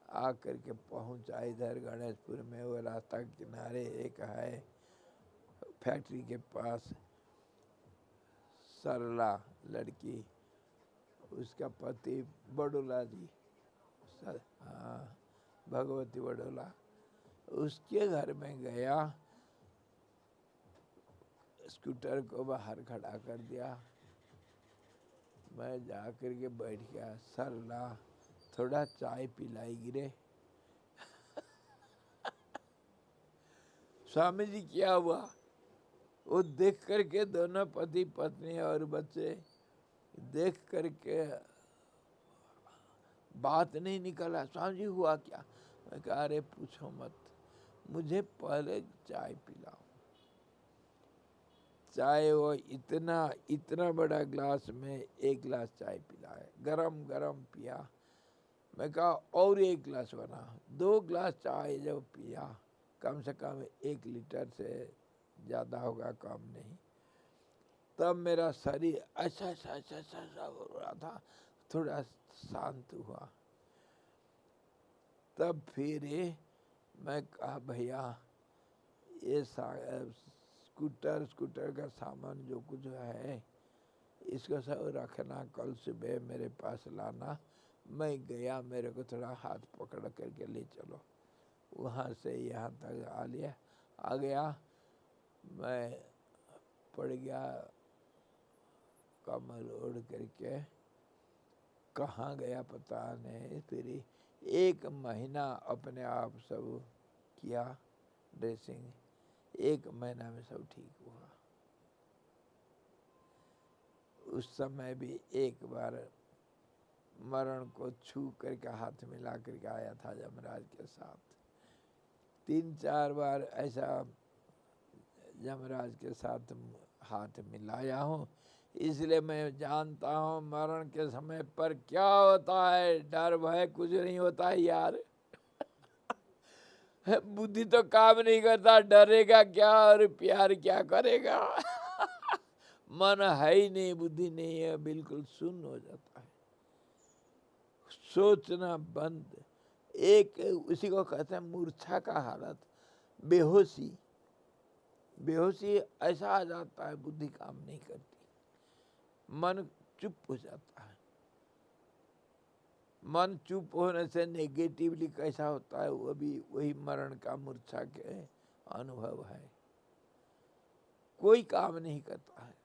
आ करके पहुँचा इधर गणेशपुर में। वो रास्ता के किनारे एक है फैक्ट्री के पास, सरला लड़की, उसका पति बडोला जी, हाँ, भगवती बडोला, उसके घर में गया। स्कूटर को बाहर खड़ा कर दिया। मैं जा कर के बैठ गया। सरला थोड़ा चाय पिलाई गिरे। स्वामी जी क्या हुआ, वो देख करके दोनों पति पत्नी और बच्चे देख करके बात नहीं निकला, स्वामी जी हुआ क्या। मैं कहा अरे पूछो मत, मुझे पहले चाय पिलाओ। चाय वो इतना बड़ा ग्लास में 1 गिलास चाय पिलाए, गरम गरम पिया। मैं कहा और 1 गिलास बना, 2 गिलास चाय जब पिया, कम से कम 1 लीटर से ज़्यादा होगा, कम नहीं, तब मेरा शरीर ऐसा ऐसा ऐसा ऐसा ऐसा हो रहा था, थोड़ा शांत हुआ। तब फिर मैं कहा भैया ये स्कूटर का सामान जो कुछ है इसको सब रखना, कल सुबह मेरे पास लाना। मैं गया, मेरे को थोड़ा हाथ पकड़ करके ले चलो, वहाँ से यहाँ तक आ गया। मैं पड़ गया, कमर ओढ़ करके, कहाँ गया पता नहीं। फिर 1 महीना अपने आप सब किया ड्रेसिंग, 1 महीना में सब ठीक हुआ। उस समय भी एक बार मरण को छू करके हाथ मिला करके आया था यमराज के साथ। 3-4 बार ऐसा यमराज के साथ हाथ मिलाया हूँ, इसलिए मैं जानता हूँ मरण के समय पर क्या होता है। डर भय कुछ नहीं होता है यार। बुद्धि तो काम नहीं करता, डरेगा क्या और प्यार क्या करेगा। मन है ही नहीं, बुद्धि नहीं है, बिल्कुल शून्य हो जाता है, सोचना बंद। एक उसी को कहते हैं मूर्छा का हालत, बेहोशी। बेहोशी ऐसा आ जाता है, बुद्धि काम नहीं करती, मन चुप हो जाता है। मन चुप होने से नेगेटिवली कैसा होता है, वो भी वही मरण का मूर्छा के अनुभव है, कोई काम नहीं करता है।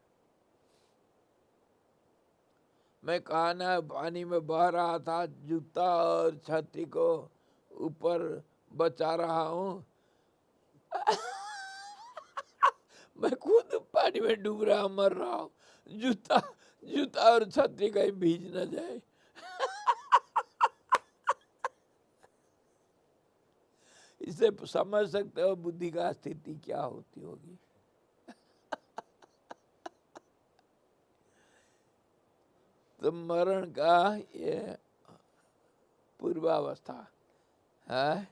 मैं कहना पानी में बह रहा था, जूता और छतरी को ऊपर बचा रहा हूँ। मैं खुद पानी में डूब रहा, मर रहा हूँ, जूता और छतरी कहीं भीज न जाए। इसे समझ सकते हो बुद्धि का स्थिति क्या होती होगी। तो मरण का ये पूर्वावस्था है,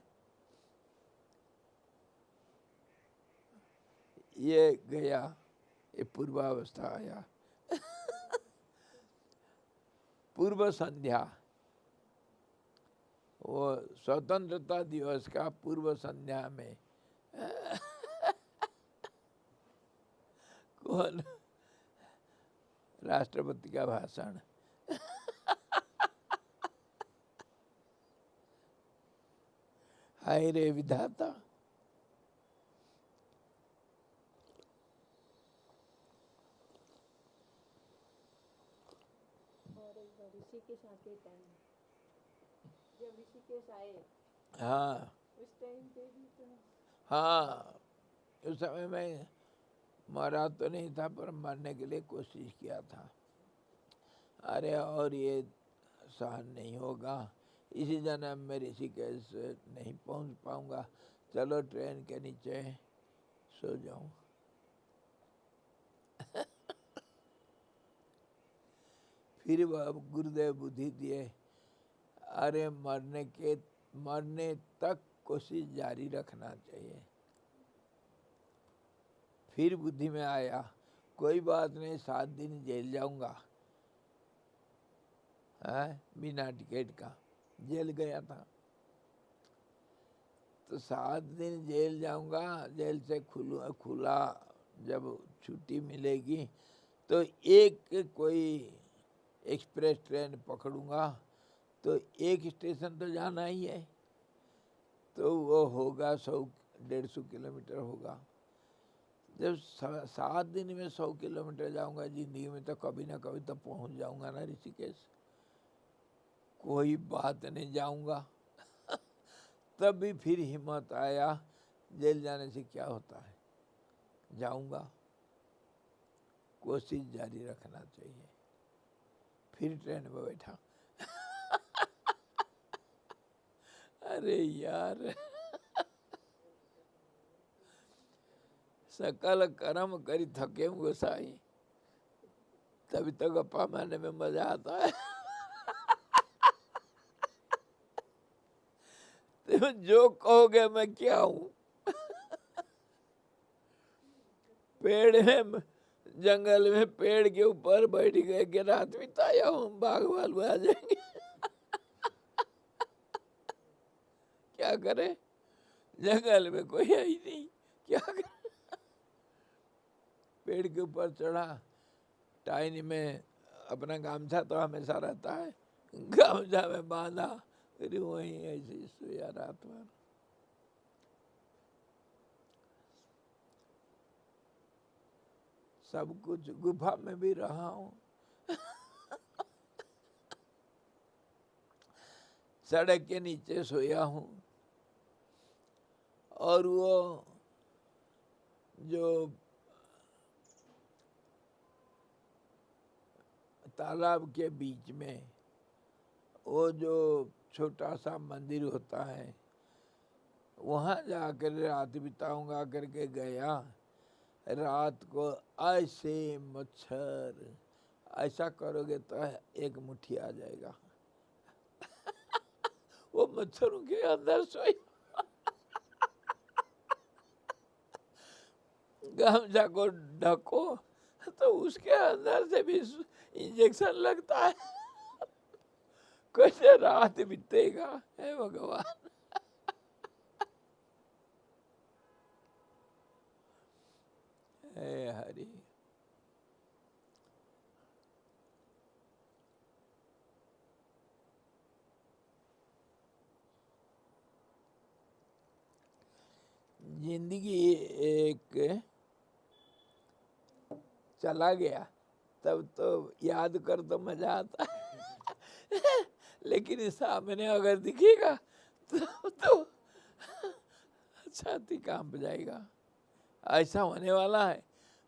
ये गया, ये पूर्वावस्था आया। पूर्व संध्या, वो स्वतंत्रता दिवस का पूर्व संध्या में कौन राष्ट्रपति का भाषण। हाय रे विधाता। और एक बार ऋषिकेश आते टाइम, जब ऋषिकेश आए हाँ उस टाइम पे भी तो हाँ, उस समय मैं मरा तो नहीं था, पर मरने के लिए कोशिश किया था। अरे और ये सहन नहीं होगा, इसी जन्म में ऋषिकेश नहीं पहुंच पाऊंगा, चलो ट्रेन के नीचे सो जाऊं। फिर वह गुरुदेव बुद्धि दिए, अरे मरने तक कोशिश जारी रखना चाहिए। फिर बुद्धि में आया, कोई बात नहीं, 7 दिन जेल जाऊंगा। बिना टिकट का जेल गया था, तो 7 दिन जेल जाऊंगा, जेल से खुला जब छुट्टी मिलेगी तो एक कोई एक्सप्रेस ट्रेन पकड़ूंगा, तो एक स्टेशन तो जाना ही है, तो वो होगा 100-150 किलोमीटर होगा। जब 7 दिन में 100 किलोमीटर जाऊंगा, जिंदगी में तो कभी ना कभी तो पहुंच जाऊंगा ना ऋषिकेश, कोई बात नहीं, जाऊंगा। तब भी फिर हिम्मत आया, जेल जाने से क्या होता है, जाऊंगा, कोशिश जारी रखना चाहिए। फिर ट्रेन में बैठा। अरे यार, सकल कर्म करी थके गोसाई, तभी तो गप्पा मारने में मजा आता है। तुम जो कहोगे मैं क्या हूं। पेड़ में, जंगल में पेड़ के ऊपर बैठ गए कि रात बिताया हूं, बाघ वाल आ जाएंगे। क्या करे, जंगल में कोई है ही नहीं, क्या करे। पेड़ के ऊपर चढ़ा, टाइनी में अपना गामछा तो हमेशा रहता है, गामछा में बांधा, फिर वहीं ऐसे ही सोया रात भर। सब कुछ, गुफा में भी रहा हूं, सड़क के नीचे सोया हूं, और वो जो तालाब के बीच में वो जो छोटा सा मंदिर होता है, वहाँ जाकर रात बिताऊंगा करके गया। रात को ऐसे मच्छर, ऐसा करोगे तो एक मुट्ठी आ जाएगा। वो मच्छरों के अंदर सोई, गामछा को ढको तो उसके अंदर से भी इंजेक्शन लगता है। कैसे रात बीतेगा, हे भगवान। हे हरि, जिंदगी एक चला गया तब तो याद कर तो मजा आता है। लेकिन सामने अगर दिखेगा तो छाती कांप जाएगा। ऐसा होने वाला है।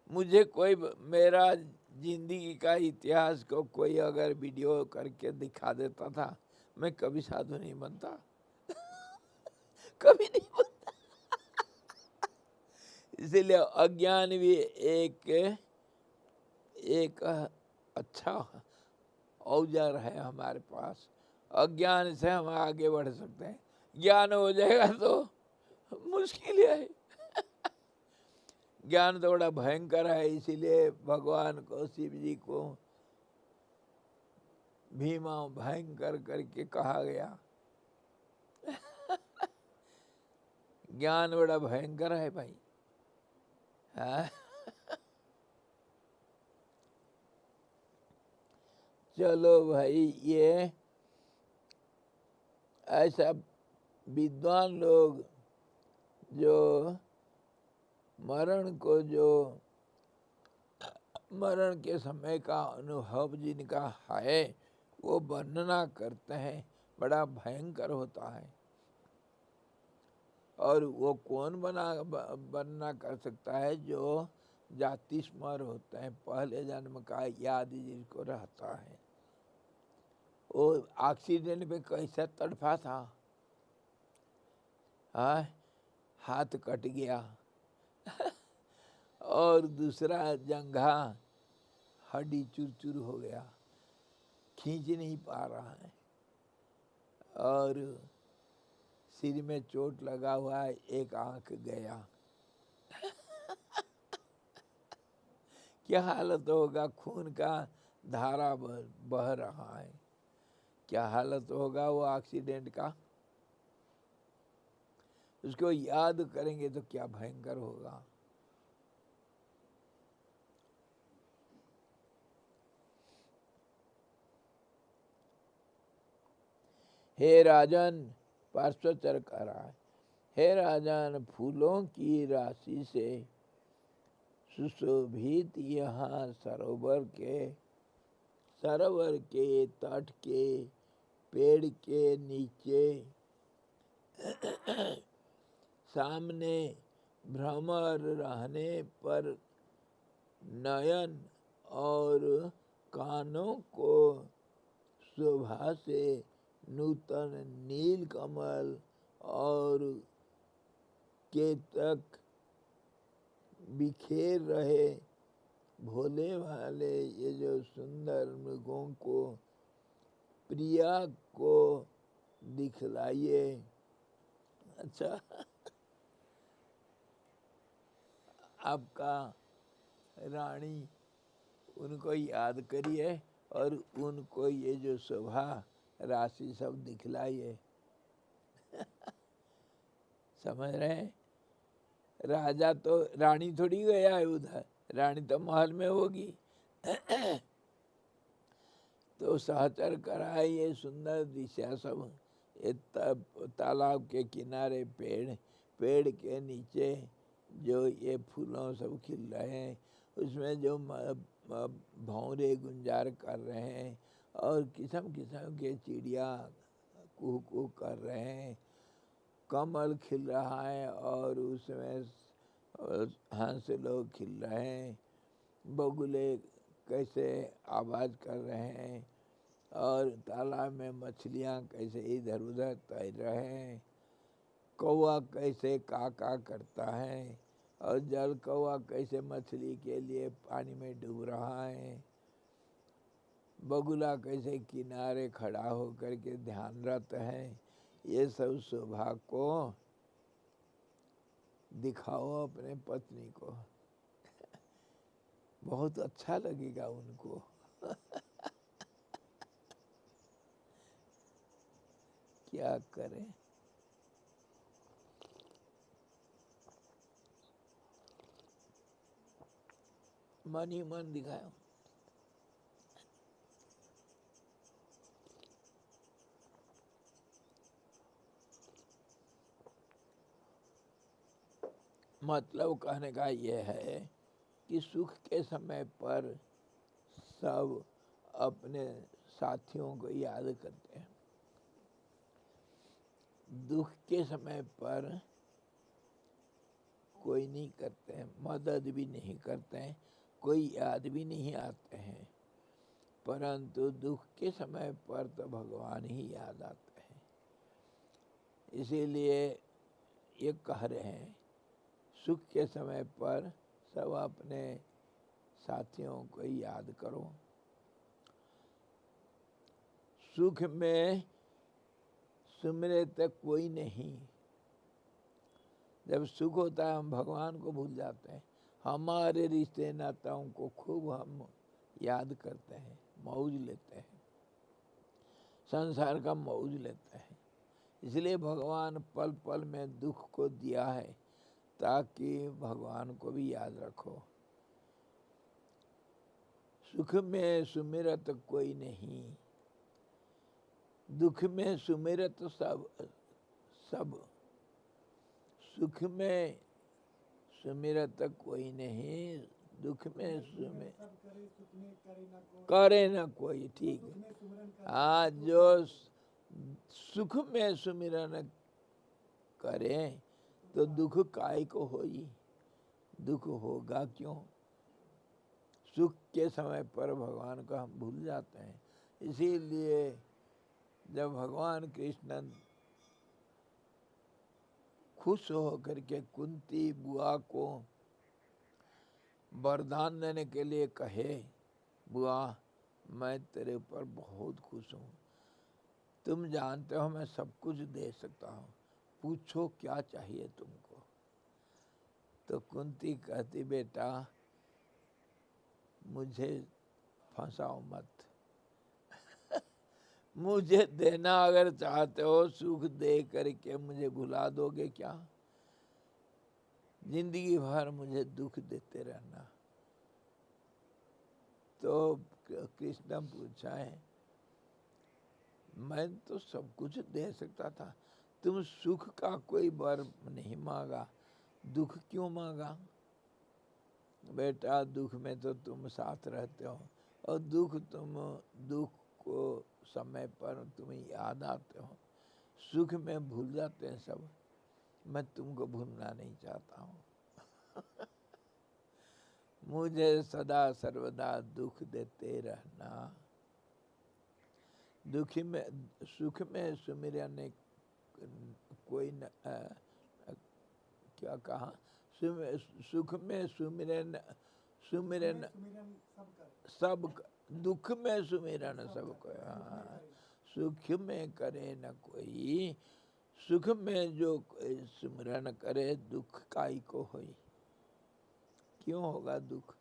मुझे कोई मेरा जिंदगी का इतिहास को कोई अगर वीडियो करके दिखा देता था, मैं कभी साधु नहीं बनता। कभी नहीं बनता। इसीलिए अज्ञान भी एक अच्छा औजार है हमारे पास। अज्ञान से हम आगे बढ़ सकते हैं, ज्ञान हो जाएगा तो मुश्किल है। ज्ञान तो बड़ा भयंकर है, इसीलिए भगवान को, शिव जी को भीमा भयंकर करके कहा गया। ज्ञान बड़ा भयंकर है भाई। हाँ? चलो भाई, ये ऐसा विद्वान लोग जो मरण के समय का अनुभव जिनका है, वो वर्णना करते हैं, बड़ा भयंकर होता है। और वो कौन वर्णना कर सकता है? जो जाति स्मर होते हैं, पहले जन्म का याद जिनको रहता है। वो एक्सीडेंट में कैसा तड़फा था, हाथ कट गया और दूसरा जंघा हड्डी चूर चूर हो गया, खींच नहीं पा रहा है, और सिर में चोट लगा हुआ है, एक आंख गया। क्या हालत होगा? खून का धारा बह रहा है, क्या हालत होगा वो एक्सीडेंट का? उसको याद करेंगे तो क्या भयंकर होगा। हे राजन, पार्श्वचर कर रहा है, हे राजन, फूलों की राशि से सुशोभित यहाँ सरोवर के तट के पेड़ के नीचे सामने भ्रमर रहने पर नयन और कानों को शोभा से नूतन नील कमल और केतक बिखेर रहे भोले भाले ये जो सुंदर मृगों को प्रिया को दिखलाइए। अच्छा, आपका रानी उनको याद करिए और उनको ये जो शोभा राशि सब दिखलाइए। समझ रहे हैं? राजा तो, रानी थोड़ी गया है उधर, रानी तो महल में होगी। तो सहचर कराए ये सुंदर दिशा सब, ये तालाब के किनारे पेड़ के नीचे जो ये फूलों सब खिल रहे हैं, उसमें जो भौरे गुंजार कर रहे हैं और किस्म किस्म के चिड़िया कुहू कुहू कर रहे हैं, कमल खिल रहा है और उसमें हंस लोग खिल रहे हैं, बगुले कैसे आवाज़ कर रहे हैं और तालाब में मछलियाँ कैसे इधर उधर तैर रहे हैं, कौवा कैसे का करता है और जल कौवा कैसे मछली के लिए पानी में डूब रहा है, बगुला कैसे किनारे खड़ा होकर के ध्यानरत है। ये सब शोभा को दिखाओ अपने पत्नी को, बहुत अच्छा लगेगा उनको। क्या करें? मन ही मन दिखाओ। मतलब कहने का ये है कि सुख के समय पर सब अपने साथियों को याद करते हैं, दुख के समय पर कोई नहीं करते हैं, मदद भी नहीं करते हैं, कोई याद भी नहीं आते हैं, परंतु दुख के समय पर तो भगवान ही याद आते हैं। इसीलिए ये कह रहे हैं सुख के समय पर सब अपने साथियों को याद करो। सुख में सुमिरत कोई नहीं। जब सुख होता है हम भगवान को भूल जाते हैं, हमारे रिश्ते नाताओं को खूब हम याद करते हैं, मौज लेते हैं, संसार का मौज लेते हैं। इसलिए भगवान पल पल में दुख को दिया है ताकि भगवान को भी याद रखो। सुख में सुमिरत कोई नहीं, दुख में सुमिरत सब। सुख में सुमिरत कोई नहीं, दुख में करे न कोई। ठीक है, हाँ, जो सुख में सुमिरन करें तो दुख काय को होई, दुख होगा क्यों? सुख के समय पर भगवान को हम भूल जाते हैं। इसीलिए जब भगवान कृष्ण खुश होकर के कुंती बुआ को वरदान देने के लिए कहे, बुआ मैं तेरे ऊपर बहुत खुश हूँ, तुम जानते हो मैं सब कुछ दे सकता हूँ, पूछो क्या चाहिए तुमको। तो कुंती कहती बेटा मुझे फंसाओ मत, मुझे देना अगर चाहते हो सुख दे करके मुझे भुला दोगे क्या? जिंदगी भर मुझे दुख देते रहना। तो कृष्ण पूछा है, मैं तो सब कुछ दे सकता था, तुम सुख का कोई वर नहीं मांगा, दुख क्यों मांगा? बेटा दुख में तो तुम साथ रहते हो और दुख को समय पर तुम्हें याद आते हो, सुख में भूल जाते हैं सब। मैं तुमको भूलना नहीं चाहता हूँ। मुझे सदा सर्वदा दुख देते रहना। दुखी में सुख में सुमिरन ने कोई न, क्या कहा, सुख में सुमिरन, सुमिरन सब, दुख में सुमिरन सब को। हाँ, सुख में करे न कोई, सुख में जो कोई सुमिरन करे दुख काई को होई। क्यों होगा दुख?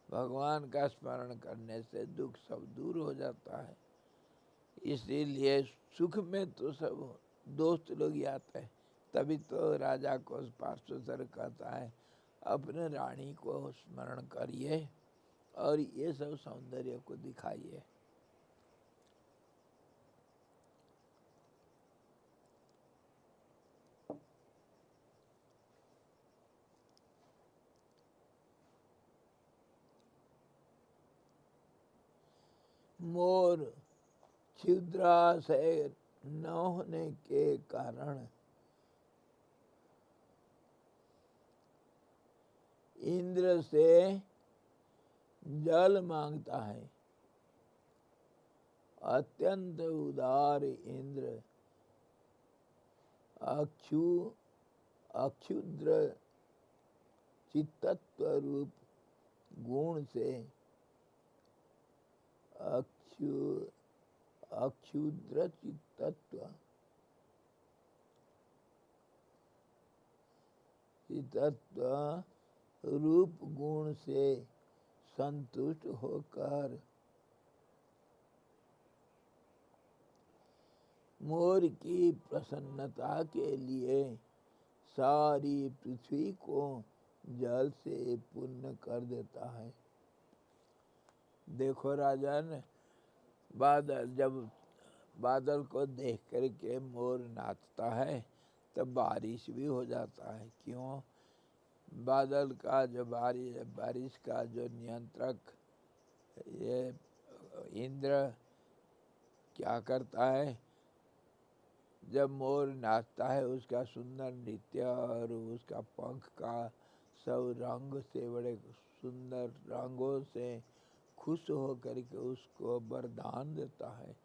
भगवान का स्मरण करने से दुख सब दूर हो जाता है। इसीलिए सुख में तो सब दोस्त लोग ही आते हैं। तभी तो राजा को पार्श्वसर कहता है अपने रानी को स्मरण करिए और ये सब सौंदर्य को दिखाइए। मोर क्षुद्राशय न होने के कारण इंद्र से जल मांगता है। अत्यंत उदार इंद्र अक्षुद्र चित्तत्व रूप गुण से अक्षुद्र चित्तत्व रूप गुण से संतुष्ट होकर मोर की प्रसन्नता के लिए सारी पृथ्वी को जल से पूर्ण कर देता है। देखो राजन, जब बादल को देख करके मोर नाचता है तब बारिश भी हो जाता है। क्यों? बादल का जो बारिश का जो नियंत्रक ये इंद्र क्या करता है, जब मोर नाचता है उसका सुंदर नृत्य और उसका पंख का सब रंग से, बड़े सुंदर रंगों से खुश होकर के उसको वरदान देता है।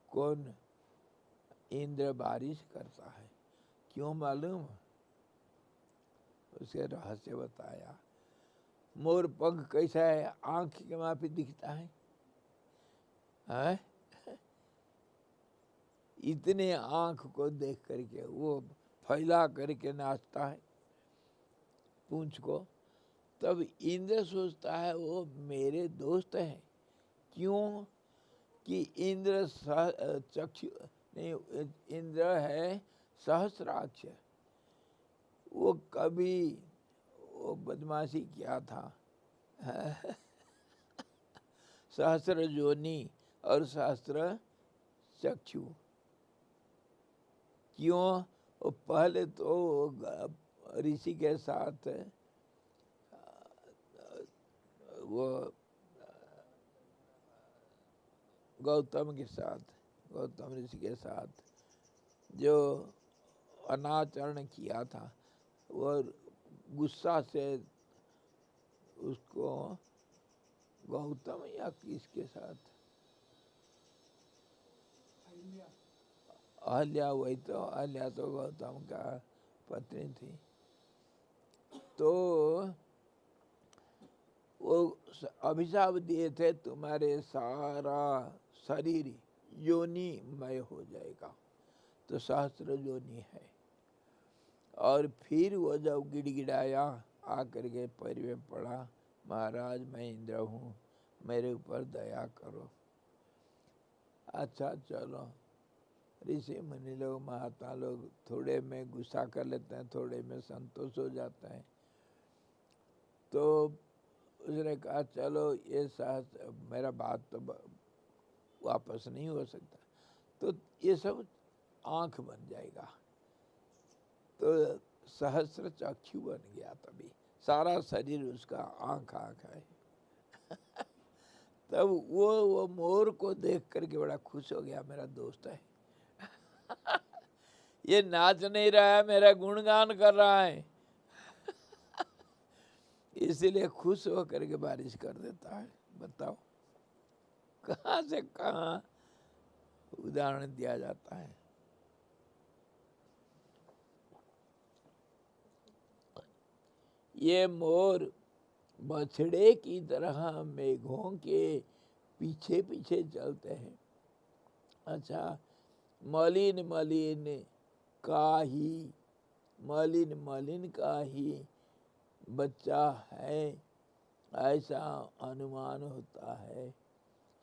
कौन? इंद्र बारिश करता है। क्यों मालूम? उसे रहस्य बताया। मोर पंख कैसा है? आंख के माफी दिखता है, है? इतने आंख को देख करके वो फैला करके नाचता है पूंछ को। तब इंद्र सोचता है वो मेरे दोस्त हैं। क्यों? कि इंद्र चक्षु नहीं, इंद्र है सहस्राक्ष। वो कभी वो बदमाशी किया था सहस्र जोनी और सहस्र चक्षु। क्यों? वो पहले तो ऋषि के साथ वो गौतम ऋषि के साथ जो अनाचरण किया था, वो गुस्सा से उसको गौतम या किसके साथ, अहल्या, वही तो अहल्या तो गौतम का पत्नी थी। तो वो अभिशाप दिए थे तुम्हारे सारा शरीर योनिमय हो जाएगा। तो सहस्त्र योनि है। और फिर वो जब गिड़गिड़ाया आकर के पैर में पड़ा, महाराज मैं इंद्र हूँ, मेरे ऊपर दया करो। अच्छा चलो, ऋषि मुनि लोग महात्मा लोग थोड़े में गुस्सा कर लेते हैं, थोड़े में संतोष हो जाते हैं। तो उसने कहा चलो ये मेरा बात तो वापस नहीं हो सकता, तो ये सब आँख बन जाएगा। तो सहस्र चक्षु बन गया। तभी सारा शरीर उसका आँख है। तब वो मोर को देख करके बड़ा खुश हो गया, मेरा दोस्त है ये नाच नहीं रहा है, मेरा गुणगान कर रहा है। इसीलिए खुश होकर के बारिश कर देता है। बताओ कहाँ से कहाँ उदाहरण दिया जाता है। ये मोर बछड़े की तरह मेघों के पीछे पीछे चलते हैं। अच्छा, मलिन मलिन मलिन का ही बच्चा है, ऐसा अनुमान होता है।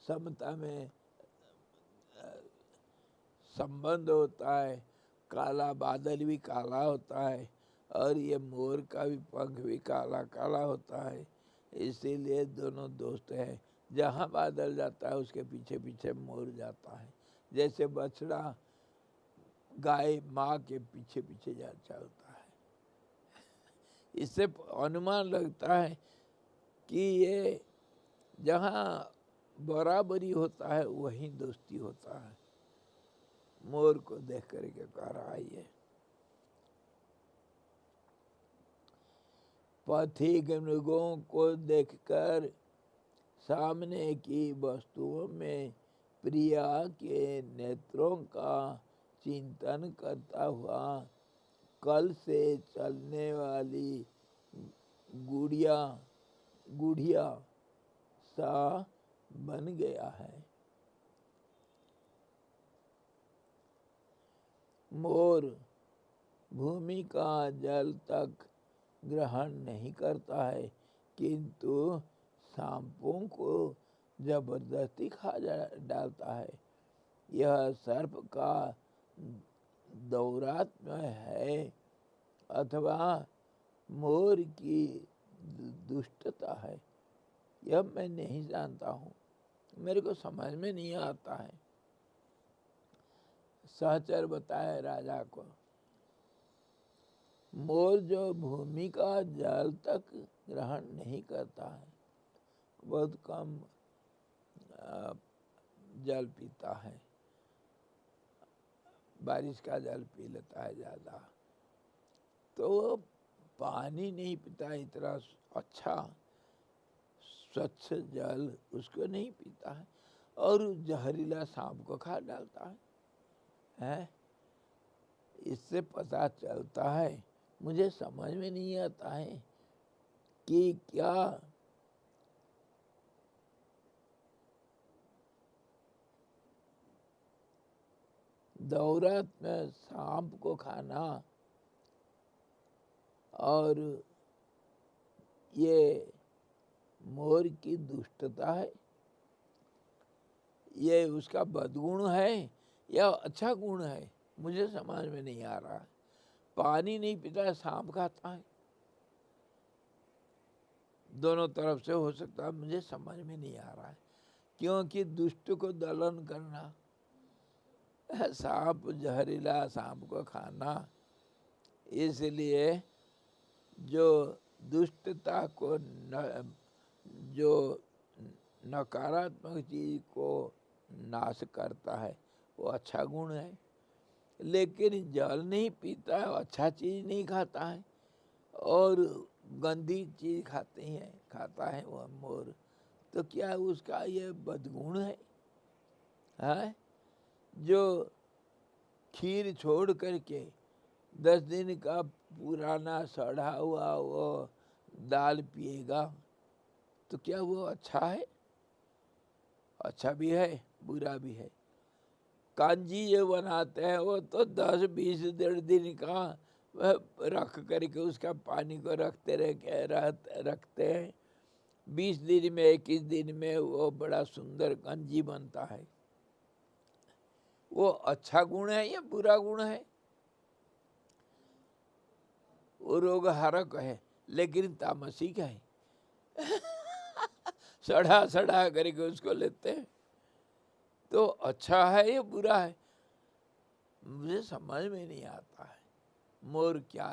समता में संबंध होता है, काला बादल भी काला होता है और ये मोर का भी पंख भी काला काला होता है। इसीलिए दोनों दोस्त हैं। जहाँ बादल जाता है उसके पीछे पीछे मोर जाता है। जैसे बछड़ा गाय माँ के पीछे पीछे चलता है। इससे अनुमान लगता है कि ये जहाँ बराबरी होता है वहीं दोस्ती होता है। मोर को देख करके कह रहा है ये। पथिक मृगों को देखकर सामने की वस्तुओं में प्रिया के नेत्रों का चिंतन करता हुआ कल से चलने वाली गुड़िया सा बन गया है। मोर भूमि का जल तक ग्रहण नहीं करता है, किंतु सांपों को जबरदस्ती खा डालता है। यह सर्प का दौरात्म्य है अथवा मोर की दुष्टता है, यह मैं नहीं जानता हूँ, मेरे को समझ में नहीं आता है। सहचर बताए राजा को, मोर जो भूमि का जल तक ग्रहण नहीं करता है, बहुत कम जल पीता है, बारिश का जल पी लेता है ज़्यादा, तो पानी नहीं पीता, इतना अच्छा स्वच्छ जल उसको नहीं पीता है और जहरीला सांप को खा डालता है। इससे पता चलता है, मुझे समझ में नहीं आता है कि क्या दौरात में सांप को खाना और ये मोर की दुष्टता है, ये उसका बदगुण है या अच्छा गुण है, मुझे समझ में नहीं आ रहा है। पानी नहीं पीता, सांप खाता है, दोनों तरफ से हो सकता है, मुझे समझ में नहीं आ रहा है। क्योंकि दुष्ट को दलन करना, सांप जहरीला सांप को खाना, इसलिए जो दुष्टता को जो नकारात्मक चीज को नाश करता है वो अच्छा गुण है। लेकिन जल नहीं पीता है, अच्छा चीज नहीं खाता है और गंदी चीज खाता है वह मोर, तो क्या उसका ये बदगुण है? जो खीर छोड़ करके 10 दिन का पुराना सड़ा हुआ वो दाल पिएगा तो क्या वो अच्छा है? अच्छा भी है, बुरा भी है। कांजी जो बनाते हैं वो तो 10-20 दिन का रख करके उसका पानी को रखते हैं, 20 दिन में 21 दिन में वो बड़ा सुंदर कांजी बनता है। वो अच्छा गुण है या बुरा गुण है? वो रोग हारक है लेकिन तामसिक है। सड़ा करके उसको लेते हैं, तो अच्छा है या बुरा है? मुझे समझ में नहीं आता है। मोर क्या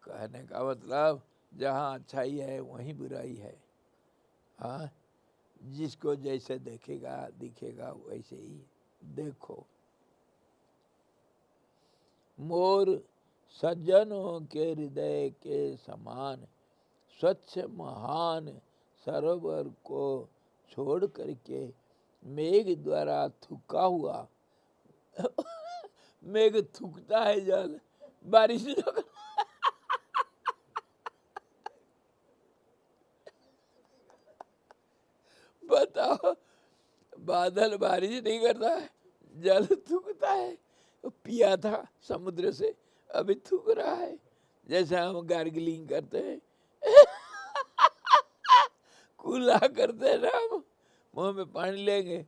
कहने का मतलब, जहाँ अच्छाई है वहीं बुराई है। हाँ, जिसको जैसे दिखेगा वैसे ही देखो। मोर सज्जनों के हृदय के समान, स्वच्छ महान सरोवर को छोड़ करके मेघ द्वारा थूका हुआ मेघ थूकता है जल, बारिश बताओ, बादल बारिश नहीं करता है, जल थूकता है। पिया था समुद्र से, अभी थूक रहा है, जैसे हम गार्गलिंग करते हैं कुल्ला करते हैं ना, हम मुंह में पानी लेंगे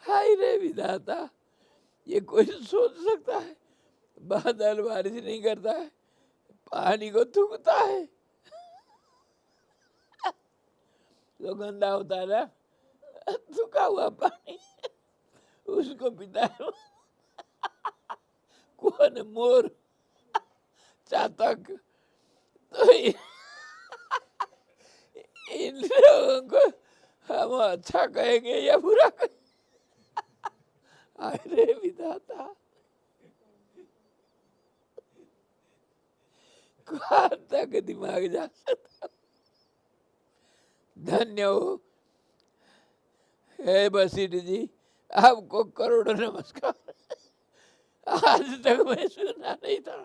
हाय रे विधाता, ये कोई सोच सकता है? बादल बारिश नहीं करता है, पानी को थूकता है तो गंदा होता है ना, थूका हुआ पानी उसको पीता है कौन? मोर, चातक। तो इन लोगों को हम अच्छा कहेंगे या बुरा कहेंगे? अरे विधाता, कहाँ तक दिमाग जा सकता। धन्य हो हे बसीट जी, आपको करोड़ों नमस्कार। आज तक मैं सुना नहीं था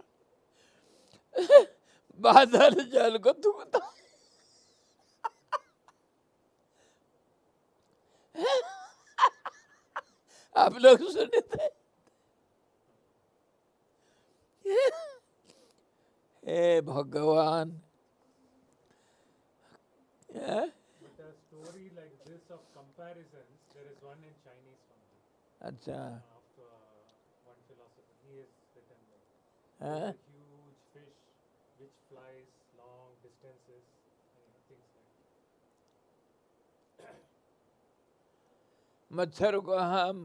बादल जल को थूकता आप लोग सुने थे? हे भगवान। But a story like this of comparisons, there is one in Chinese Fungi अच्छा of one philosopher. He has written that there is a huge fish which flies long distances and things like that. मच्छर को हम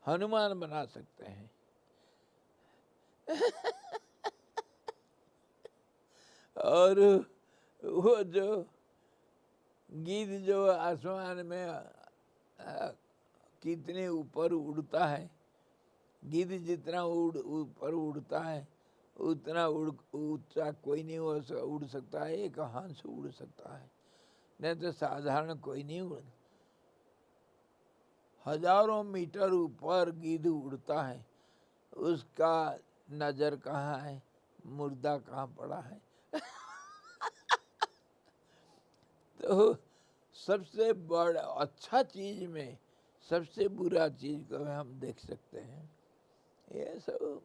हनुमान बना सकते हैं और वो जो गीद जो आसमान में कितने ऊपर उड़ता है, गिद्ध जितना ऊपर उड़ता है उतना ऊंचा कोई नहीं उड़ सकता है। एक हंस उड़ सकता है, नहीं तो साधारण कोई नहीं उड़। हजारों मीटर ऊपर गिद्ध उड़ता है, उसका नजर कहाँ है, मुर्दा कहाँ पड़ा है तो सबसे बड़ा अच्छा चीज में सबसे बुरा चीज को हम देख सकते हैं। ये सब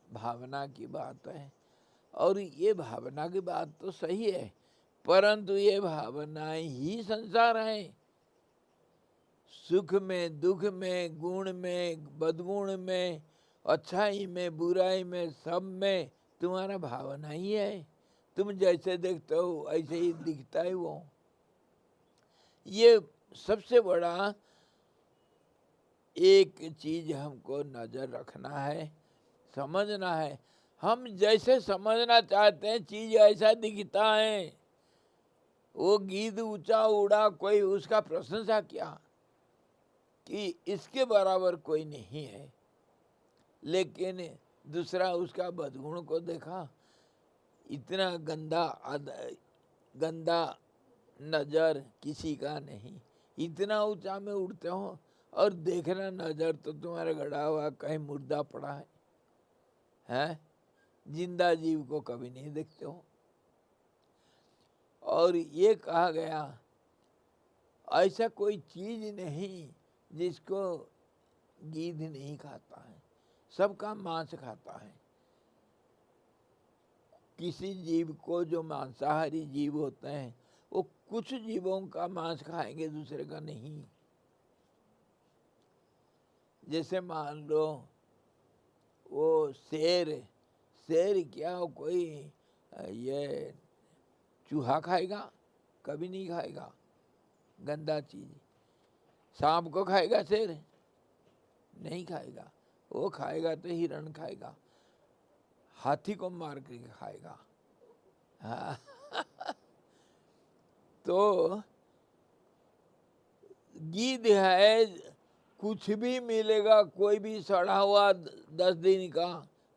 भावना की बात है, और ये भावना की बात तो सही है, परंतु ये भावनाएं ही संसार है। सुख में, दुख में, गुण में, बदगुण में, अच्छाई में, बुराई में, सब में तुम्हारा भावना ही है। तुम जैसे देखते हो ऐसे ही दिखता है वो। ये सबसे बड़ा एक चीज हमको नजर रखना है, समझना है। हम जैसे समझना चाहते हैं चीज ऐसा दिखता है। वो गिद्ध ऊंचा उड़ा, कोई उसका प्रशंसा किया कि इसके बराबर कोई नहीं है, लेकिन दूसरा उसका बदगुण को देखा, इतना गंदा नजर किसी का नहीं। इतना ऊंचा में उड़ते हो और देखना नजर तो तुम्हारा गड़ा हुआ कहीं मुर्दा पड़ा है, हैं? जिंदा जीव को कभी नहीं देखते हो। और ये कहा गया ऐसा कोई चीज नहीं जिसको गिद्ध नहीं खाता है, सबका मांस खाता है। किसी जीव को जो मांसाहारी जीव होते हैं वो कुछ जीवों का मांस खाएंगे, दूसरे का नहीं। जैसे मान लो वो शेर क्या कोई ये चूहा खाएगा? कभी नहीं खाएगा, गंदा चीज। सांप को खाएगा शेर? नहीं खाएगा। वो खाएगा तो हिरण खाएगा, हाथी को मार के खाएगा। हाँ तो गीध है, कुछ भी मिलेगा, कोई भी सड़ा हुआ 10 दिन का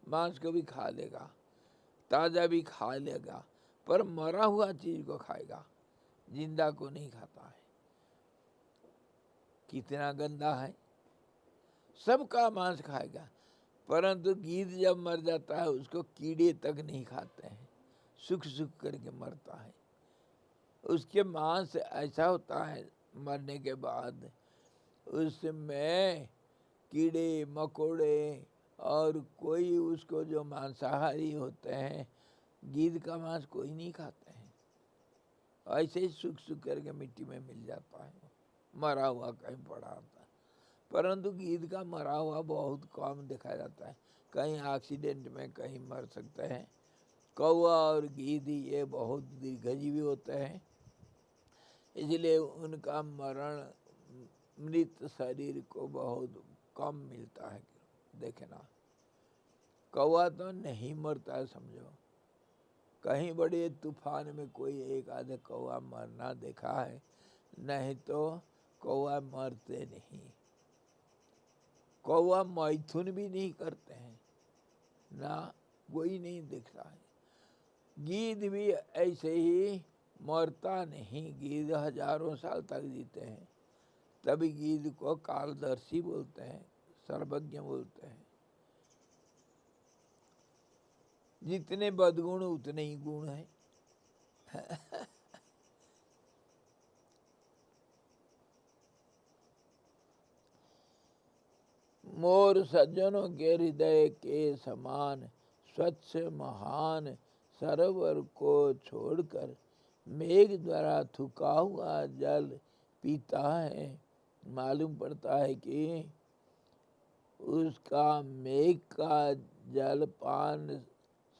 मांस को भी खा लेगा, ताज़ा भी खा लेगा, पर मरा हुआ चीज को खाएगा, जिंदा को नहीं खाता है। कितना गंदा है, सबका मांस खाएगा, परंतु गीध जब मर जाता है उसको कीड़े तक नहीं खाते हैं, सूख सूख करके मरता है। उसके मांस ऐसा होता है मरने के बाद उसमें कीड़े मकोड़े और कोई उसको जो मांसाहारी होते हैं, गीध का मांस कोई नहीं खाते हैं, ऐसे ही सूख सूख करके मिट्टी में मिल जाता है, मरा हुआ कहीं पड़ा होता है। परंतु गीध का मरा हुआ बहुत कम देखा जाता है, कहीं एक्सीडेंट में कहीं मर सकते हैं। कौवा और गीध ये बहुत दीर्घजीवी होते हैं, इसलिए उनका मरण मृत शरीर को बहुत कम मिलता है। देखना, कौवा तो नहीं मरता है समझो, कहीं बड़े तूफान में कोई एक आधे कौवा मरना देखा है, नहीं तो कौवा मरते नहीं। कौवा मैथुन भी नहीं करते हैं ना, कोई नहीं दिखता है। गीध भी ऐसे ही मरता नहीं, गीध हजारों साल तक जीते हैं, तभी गीध को कालदर्शी बोलते हैं, सर्वज्ञ बोलते हैं। जितने बदगुण उतने ही गुण हैं। मोर सज्जनों के हृदय के समान स्वच्छ महान सरोवर को छोड़कर मेघ द्वारा थूका हुआ जल पीता है। मालूम पड़ता है कि उसका मेघ का जलपान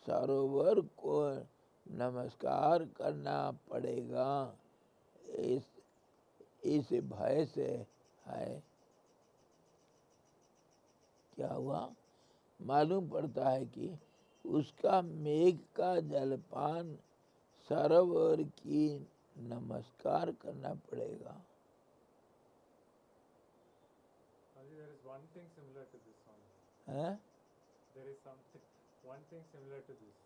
सरोवर को नमस्कार करना पड़ेगा, इस भय से है। क्या हुआ? मालूम पड़ता है कि उसका मेघ का जलपान सरोवर की नमस्कार करना पड़ेगा। There is one thing similar to this one. है? There is one thing similar to this.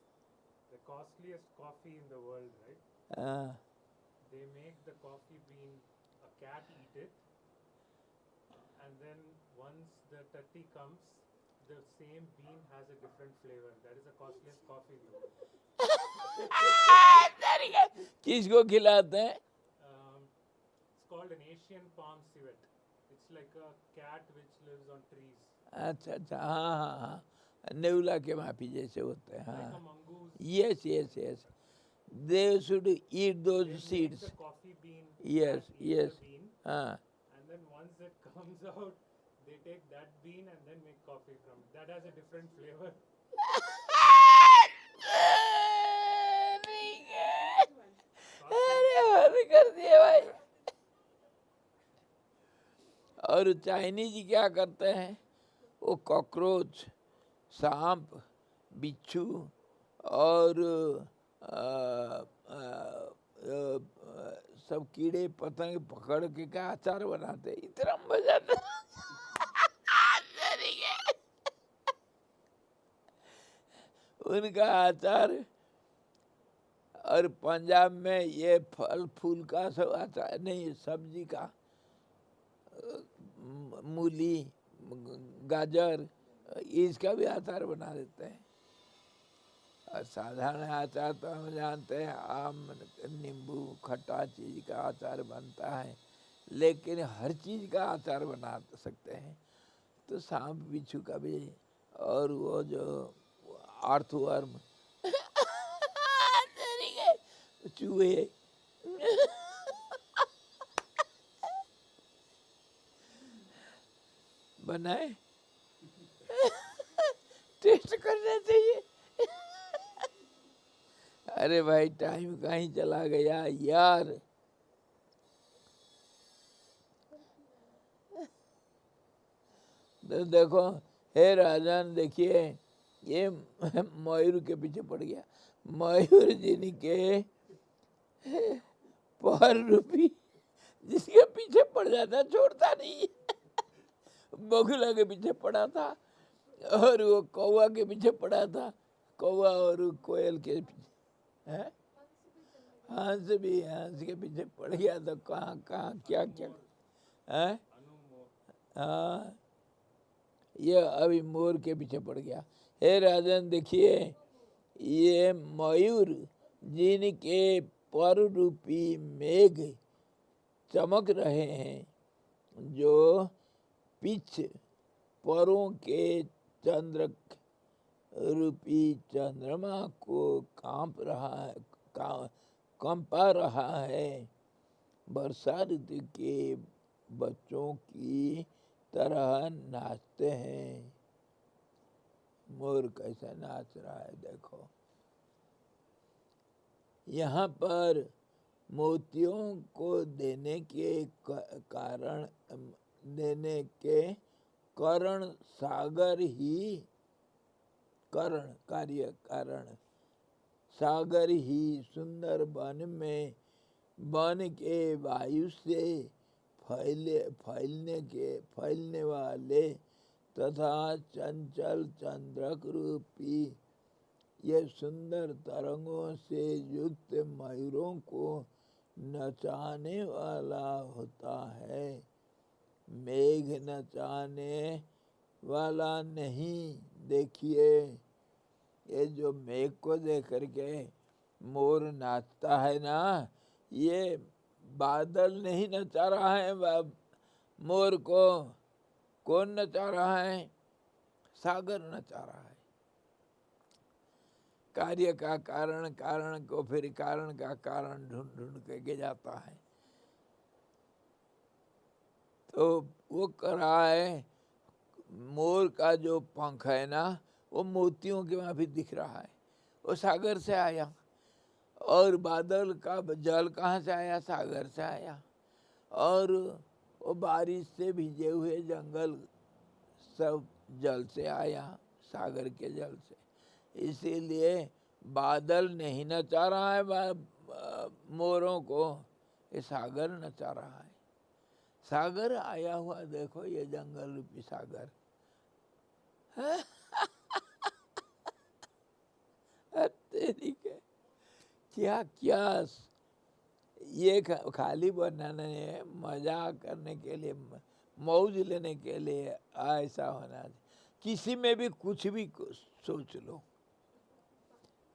The costliest coffee in the world, right? They make the coffee bean, a cat eat it, and then once the tatti comes, the same bean has a different flavor. That is the costliest coffee in the world. किसको खिलाते हैं? It's called an Asian palm civet. It's like a cat which lives on trees. अच्छा अच्छा, हाँ हाँ हाँ, नेउला के माफी जैसे होते हैं। Like a हाँ, mongoose. yes yes yes, they should eat those They make seeds. the coffee bean. Yes cat eats yes, the bean, हाँ and then once it comes out, they take that bean and then make coffee from it. That has a different flavor. अरे हद कर दिए भाई। और चाइनीज क्या करते हैं, वो कॉकरोच, सांप, बिच्छू और सब कीड़े पतंग पकड़ के का अचार बनाते, इतना मजा आता है। उनका अचार, और पंजाब में ये फल फूल का सब अचार नहीं, सब्जी का, मूली गाजर इसका भी अचार बना देते हैं। और साधारण अचार तो हम जानते हैं, आम नींबू खट्टा चीज का अचार बनता है, लेकिन हर चीज का अचार बना सकते हैं। तो सांप बिच्छू का भी, और वो जो अर्थवर्म, चूहे, बनाए, टेस्ट करना चाहिए। अरे भाई टाइम कहीं चला गया यार। तो देखो, हे राजन, देखिए ये मयूर के पीछे पड़ गया। मयूर जिनके पर रूपी जिसके पीछे पड़ जाता छोड़ता नहीं। बगुला के पीछे पड़ा था और वो कौवा के पीछे पड़ा था, कौवा और कोयल के पीछे है, हंस के पीछे पड़ गया तो कहाँ कहाँ क्या क्या है। हाँ, ये अभी मोर के पीछे पड़ गया। हे राजन देखिए, ये मयूर जिनके पर रूपी मेघ चमक रहे हैं, जो पिछ परों के चंद्र रूपी चंद्रमा को कंपा रहा है, वर्षा ऋतु के बच्चों की तरह नाचते हैं। मोर कैसा नाच रहा है देखो। यहाँ पर मोतियों को देने के कारण सागर ही कारण सागर ही सुंदर वन के वायु से फैलने वाले तथा चंचल चंद्रक रूपी ये सुंदर तरंगों से युक्त मयूरों को नचाने वाला होता है। मेघ नचाने वाला नहीं। देखिए, ये जो मेघ को देख करके मोर नाचता है ना, ये बादल नहीं नचा रहा है मोर को। कौन नचा रहा है? सागर नचा रहा है। कार्य का कारण, कारण को फिर कारण का कारण ढूंढ ढूंढ के जाता है। तो वो कर रहा है, मोर का जो पंख है ना, वो मोतियों के वहाँ भी दिख रहा है। वो सागर से आया। और बादल का जल कहाँ से आया? सागर से आया। और वो बारिश से भीजे हुए जंगल सब जल से आया, सागर के जल से। इसीलिए बादल नहीं नचा रहा है मोरों को, ये सागर नचा रहा है। सागर आया हुआ देखो, ये जंगल रूपी सागर। तेरी के क्या क्या ये खाली बनाने, मजाक करने के लिए, मौज लेने के लिए ऐसा होना। किसी में भी कुछ भी सोच लो,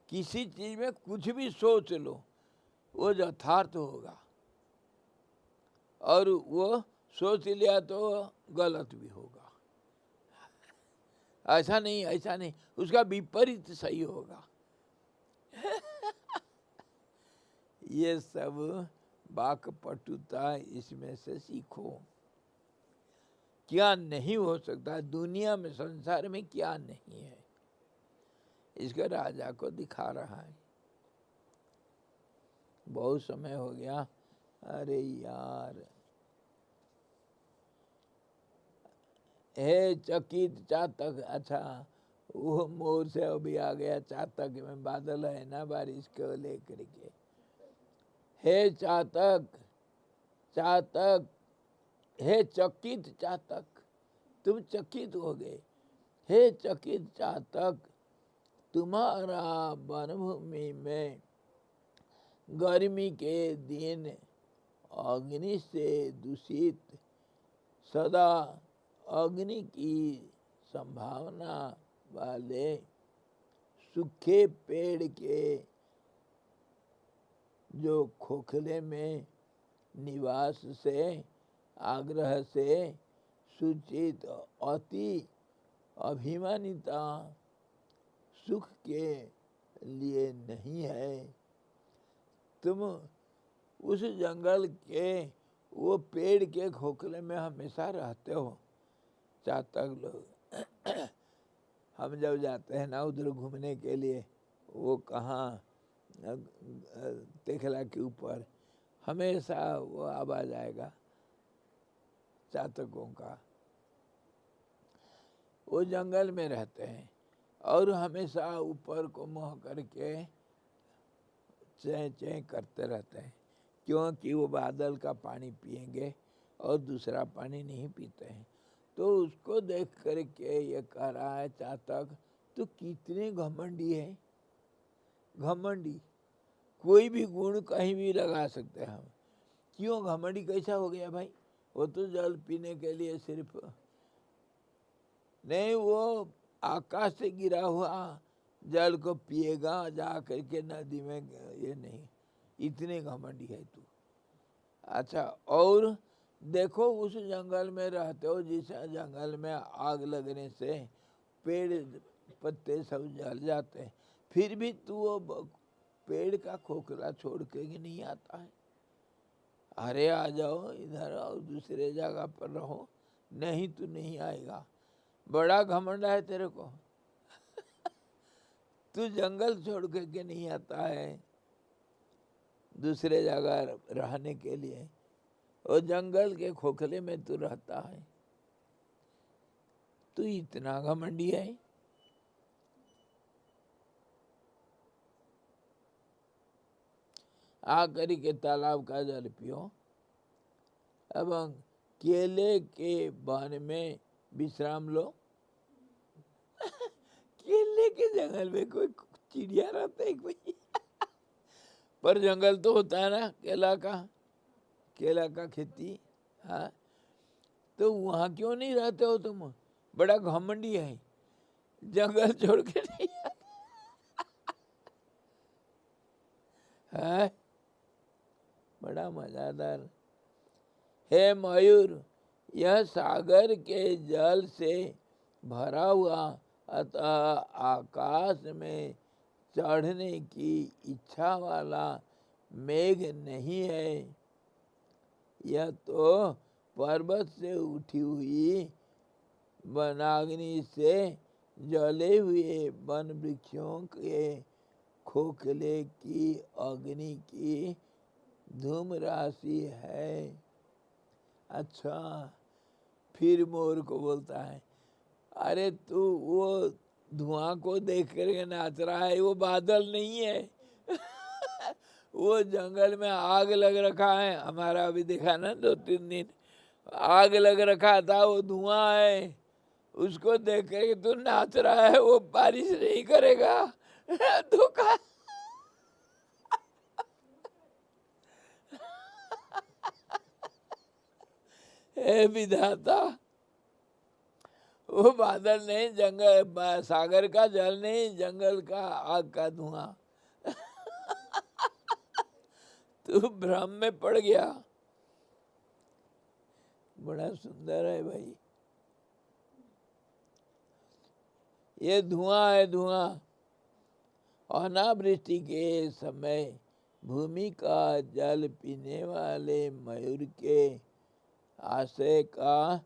किसी चीज में कुछ भी सोच लो, वो यथार्थ होगा। और वो सोच लिया तो गलत भी होगा। ऐसा नहीं, उसका विपरीत सही होगा। ये सब वाक्पटुता इसमें से सीखो। क्या नहीं हो सकता दुनिया में, संसार में क्या नहीं है, इसका राजा को दिखा रहा है। बहुत समय हो गया। अरे यार, हे चकित चातक। अच्छा, वो मोर से अभी आ गया। चातक में बादल है ना, बारिश को लेकर के। हे चातक, चातक, हे चकित चातक, तुम चकित हो गए। हे चकित चातक, तुम्हारा वनभूमि में गर्मी के दिन अग्नि से दूषित, सदा अग्नि की संभावना वाले सूखे पेड़ के जो खोखले में निवास से आग्रह से सूचित अति अभिमानिता सुख के लिए नहीं है। तुम उस जंगल के वो पेड़ के खोखले में हमेशा रहते हो। चातक लोग हम जब जाते हैं ना उधर घूमने के लिए, वो कहाँ तेखला के ऊपर हमेशा वो आवाज आएगा चातकों का। वो जंगल में रहते हैं और हमेशा ऊपर को मुँह करके चें चें करते रहते हैं। क्योंकि वो बादल का पानी पिएंगे और दूसरा पानी नहीं पीते हैं। तो उसको देख करके ये कह रहा है चातक, तू कितने घमंडी है। घमंडी, कोई भी गुण कहीं भी लगा सकते हैं हम। क्यों घमंडी कैसा हो गया भाई? वो तो जल पीने के लिए सिर्फ नहीं, वो आकाश से गिरा हुआ जल को पिएगा जा करके नदी में, ये नहीं, इतने घमंडी है तू। अच्छा, और देखो उस जंगल में रहते हो जिस जंगल में आग लगने से पेड़ पत्ते सब जल जाते हैं, फिर भी तू वो पेड़ का खोखला छोड़ के नहीं आता है। अरे आ जाओ इधर, और दूसरे जगह पर रहो। नहीं, तू नहीं आएगा, बड़ा घमंड है तेरे को। तू जंगल छोड़ के नहीं आता है दूसरे जगह रहने के लिए, और जंगल के खोखले में तू रहता है। तू इतना घमंडी है। आकर के तालाब का जल पियो एवं केले के वन में विश्राम लो। केले के जंगल में कोई चिड़िया रहता है कोई? पर जंगल तो होता है ना केला का खेती। हाँ, तो वहाँ क्यों नहीं रहते हो तुम? बड़ा घमंडी है, जंगल छोड़ के नहीं है। बड़ा मजादार। हे मयूर, यह सागर के जल से भरा हुआ, अतः आकाश में चढ़ने की इच्छा वाला मेघ नहीं है। यह तो पर्वत से उठी हुई वनाग्नि से जले हुए वन वृक्षों के खोखले की अग्नि की धूम राशि है। अच्छा, फिर मोर को बोलता है, अरे तू वो धुआं को देख कर नाच रहा है, वो बादल नहीं है। वो जंगल में आग लग रखा है, हमारा अभी देखा ना 2-3 दिन आग लग रखा था, वो धुआं है। उसको देख कर तू नाच रहा है, वो बारिश नहीं करेगा। धोखा। हे विधाता, वो बादल नहीं, जंगल सागर का जल नहीं, जंगल का आग का धुआं। तू भ्रम में पड़ गया। बड़ा सुंदर है भाई, ये धुआं है धुआं। अनावृष्टि के समय भूमि का जल पीने वाले मयूर के आशय का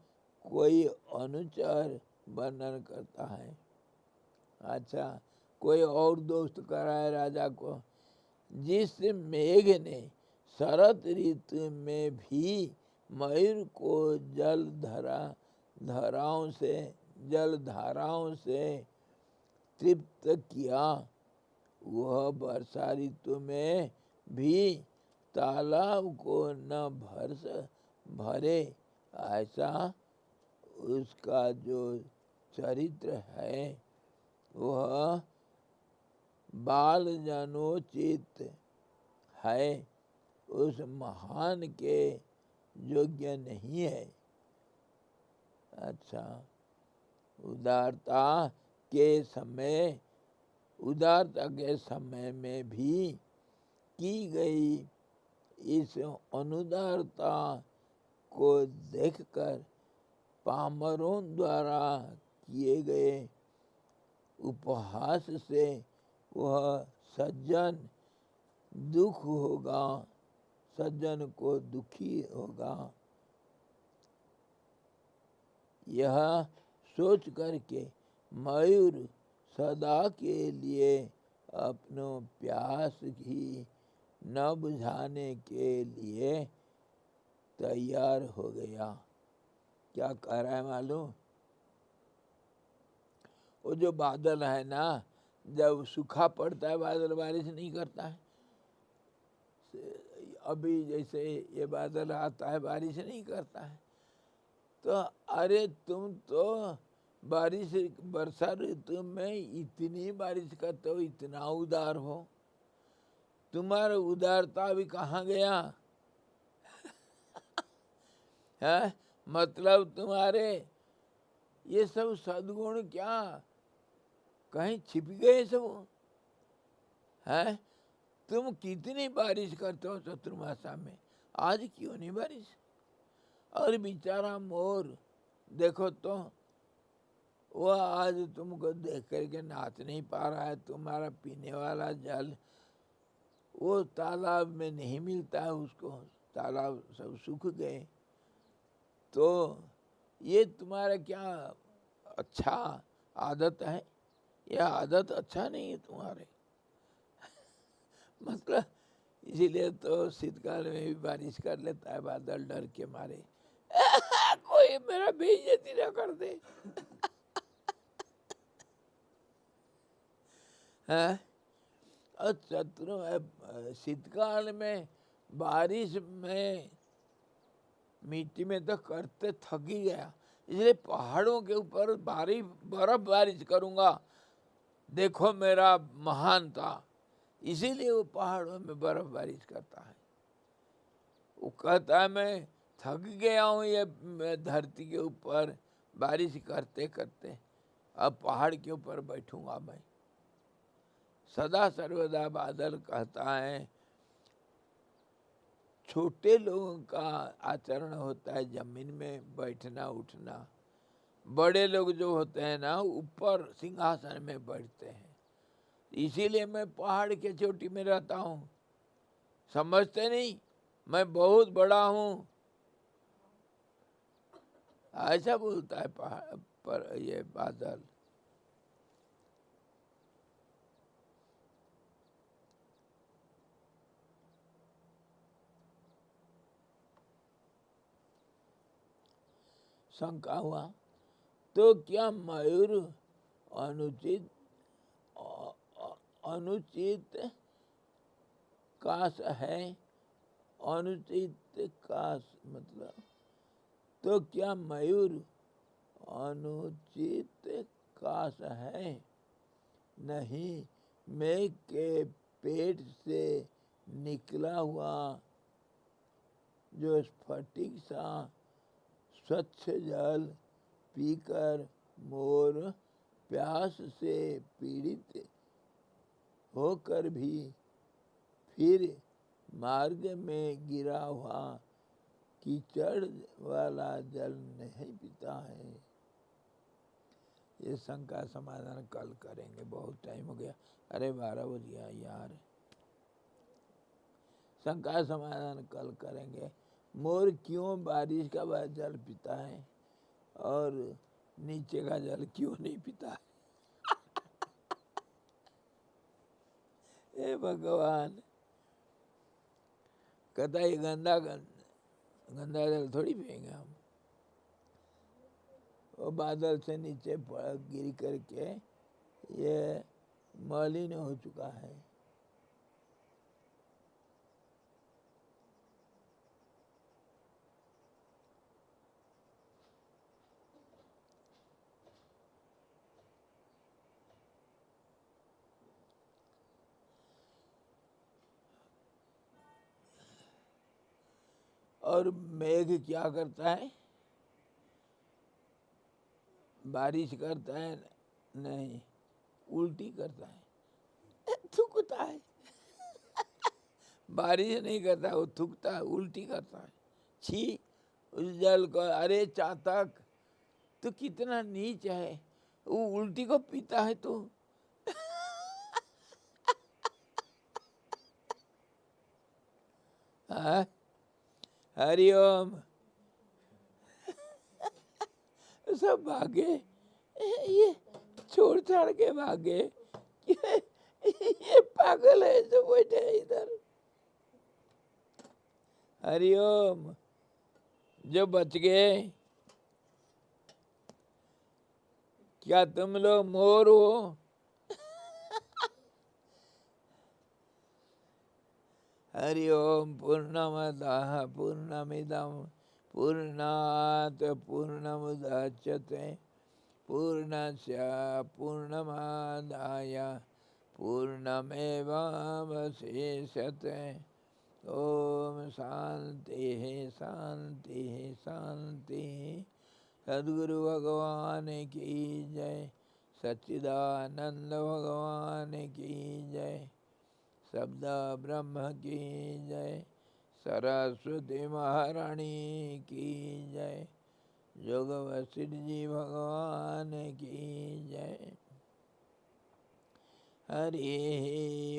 कोई अनुचर वर्णन करता है। अच्छा, कोई और दोस्त कर रहा है राजा को, जिस मेघ ने शरद ऋतु में भी मयूर को जलधाराओं से तृप्त किया, वह वर्षा ऋतु में भी तालाब को न भरे। ऐसा उसका जो चरित्र है वह बाल जनोचित है, उस महान के योग्य नहीं है। अच्छा, उदारता के समय में भी की गई इस अनुदारता को देखकर पामरों द्वारा किए गए उपहास से वह सज्जन को दुखी होगा। यह सोच करके मयूर सदा के लिए अपनों प्यास ही न बुझाने के लिए तैयार हो गया। क्या कह रहा है मालूम? वो जो बादल है ना, जब सूखा पड़ता है बादल, बारिश नहीं करता है, अभी जैसे ये बादल आता है बारिश नहीं करता है, तो अरे तुम तो बारिश वर्षा ऋतु में इतनी बारिश करते हो, इतना उदार हो, तुम्हारा उदारता अभी कहाँ गया है? मतलब तुम्हारे ये सब सद्गुण क्या कहीं छिप गए सब है? तुम कितनी बारिश करते हो चतुर्मासा में, आज क्यों नहीं बारिश? और बेचारा मोर देखो तो वो आज तुमको देख करके नाच नहीं पा रहा है। तुम्हारा पीने वाला जल वो तालाब में नहीं मिलता है उसको, तालाब सब सूख गए। तो ये तुम्हारा क्या अच्छा आदत है? यह आदत अच्छा नहीं है तुम्हारे मतलब इसीलिए तो शीतकाल में भी बारिश कर लेता है बादल, डर के मारे कोई मेरा बेइज्जती ना कर दे है? और शीतकाल में बारिश में मिट्टी में तो करते थक ही गया, इसलिए पहाड़ों के ऊपर बर्फ बारिश करूंगा, देखो मेरा महानता। इसीलिए वो पहाड़ों में बर्फ बारिश करता है। वो कहता है मैं थक गया हूँ ये धरती के ऊपर बारिश करते करते, अब पहाड़ के ऊपर बैठूंगा मैं। सदा सर्वदा बादल कहता है छोटे लोगों का आचरण होता है जमीन में बैठना उठना, बड़े लोग जो होते हैं ना ऊपर सिंहासन में बैठते हैं। इसीलिए मैं पहाड़ के चोटी में रहता हूँ, समझते नहीं मैं बहुत बड़ा हूँ, ऐसा बोलता है पहाड़ पर ये बादल। शंका हुआ तो क्या मयूर अनुचित अनुचित काश है? अनुचित काश मतलब तो क्या मयूर अनुचित काश है? नहीं, मैं के पेट से निकला हुआ जो स्फटिक सा स्वच्छ जल पीकर मोर प्यास से पीड़ित होकर भी फिर मार्ग में गिरा हुआ कीचड़ वाला जल नहीं पीता है। ये शंका समाधान कल करेंगे, बहुत टाइम हो गया। अरे 12 बज गया यार। शंका समाधान कल करेंगे। मोर क्यों बारिश का जल पीता है और नीचे का जल क्यों नहीं पीता है? हे भगवान, कहता ये गंदा जल थोड़ी पिएंगे हम। वो बादल से नीचे गिर करके ये मलिन हो चुका है। और मेघ क्या करता है? बारिश करता है? नहीं, उल्टी करता है, थूकता है बारिश नहीं करता, वो थूकता है, उल्टी करता है। छी उस जल को। अरे चातक, तू कितना नीच है, वो उल्टी को पीता है तू। हाँ? हरिओम। सब भागे, ये छोड़ छाड़ के भागे। ये पागल है जो बैठे है इधर। हरिओम। जो बच गए, क्या तुम लोग मोर हो? हरि ओम पूर्णमदः पूर्णमिदं पूर्णात् पूर्णमुदच्यते पूर्णस्य पूर्णमादाय पूर्णमेवावशिष्यते। ओम शांति शांति शांति। सद्गुरु भगवान की जय, सच्चिदानंद भगवान की जय, शब्द ब्रह्म की जय, सरस्वती महारानी की जय, जोग वशिष्ठ जी भगवान की जय। हरि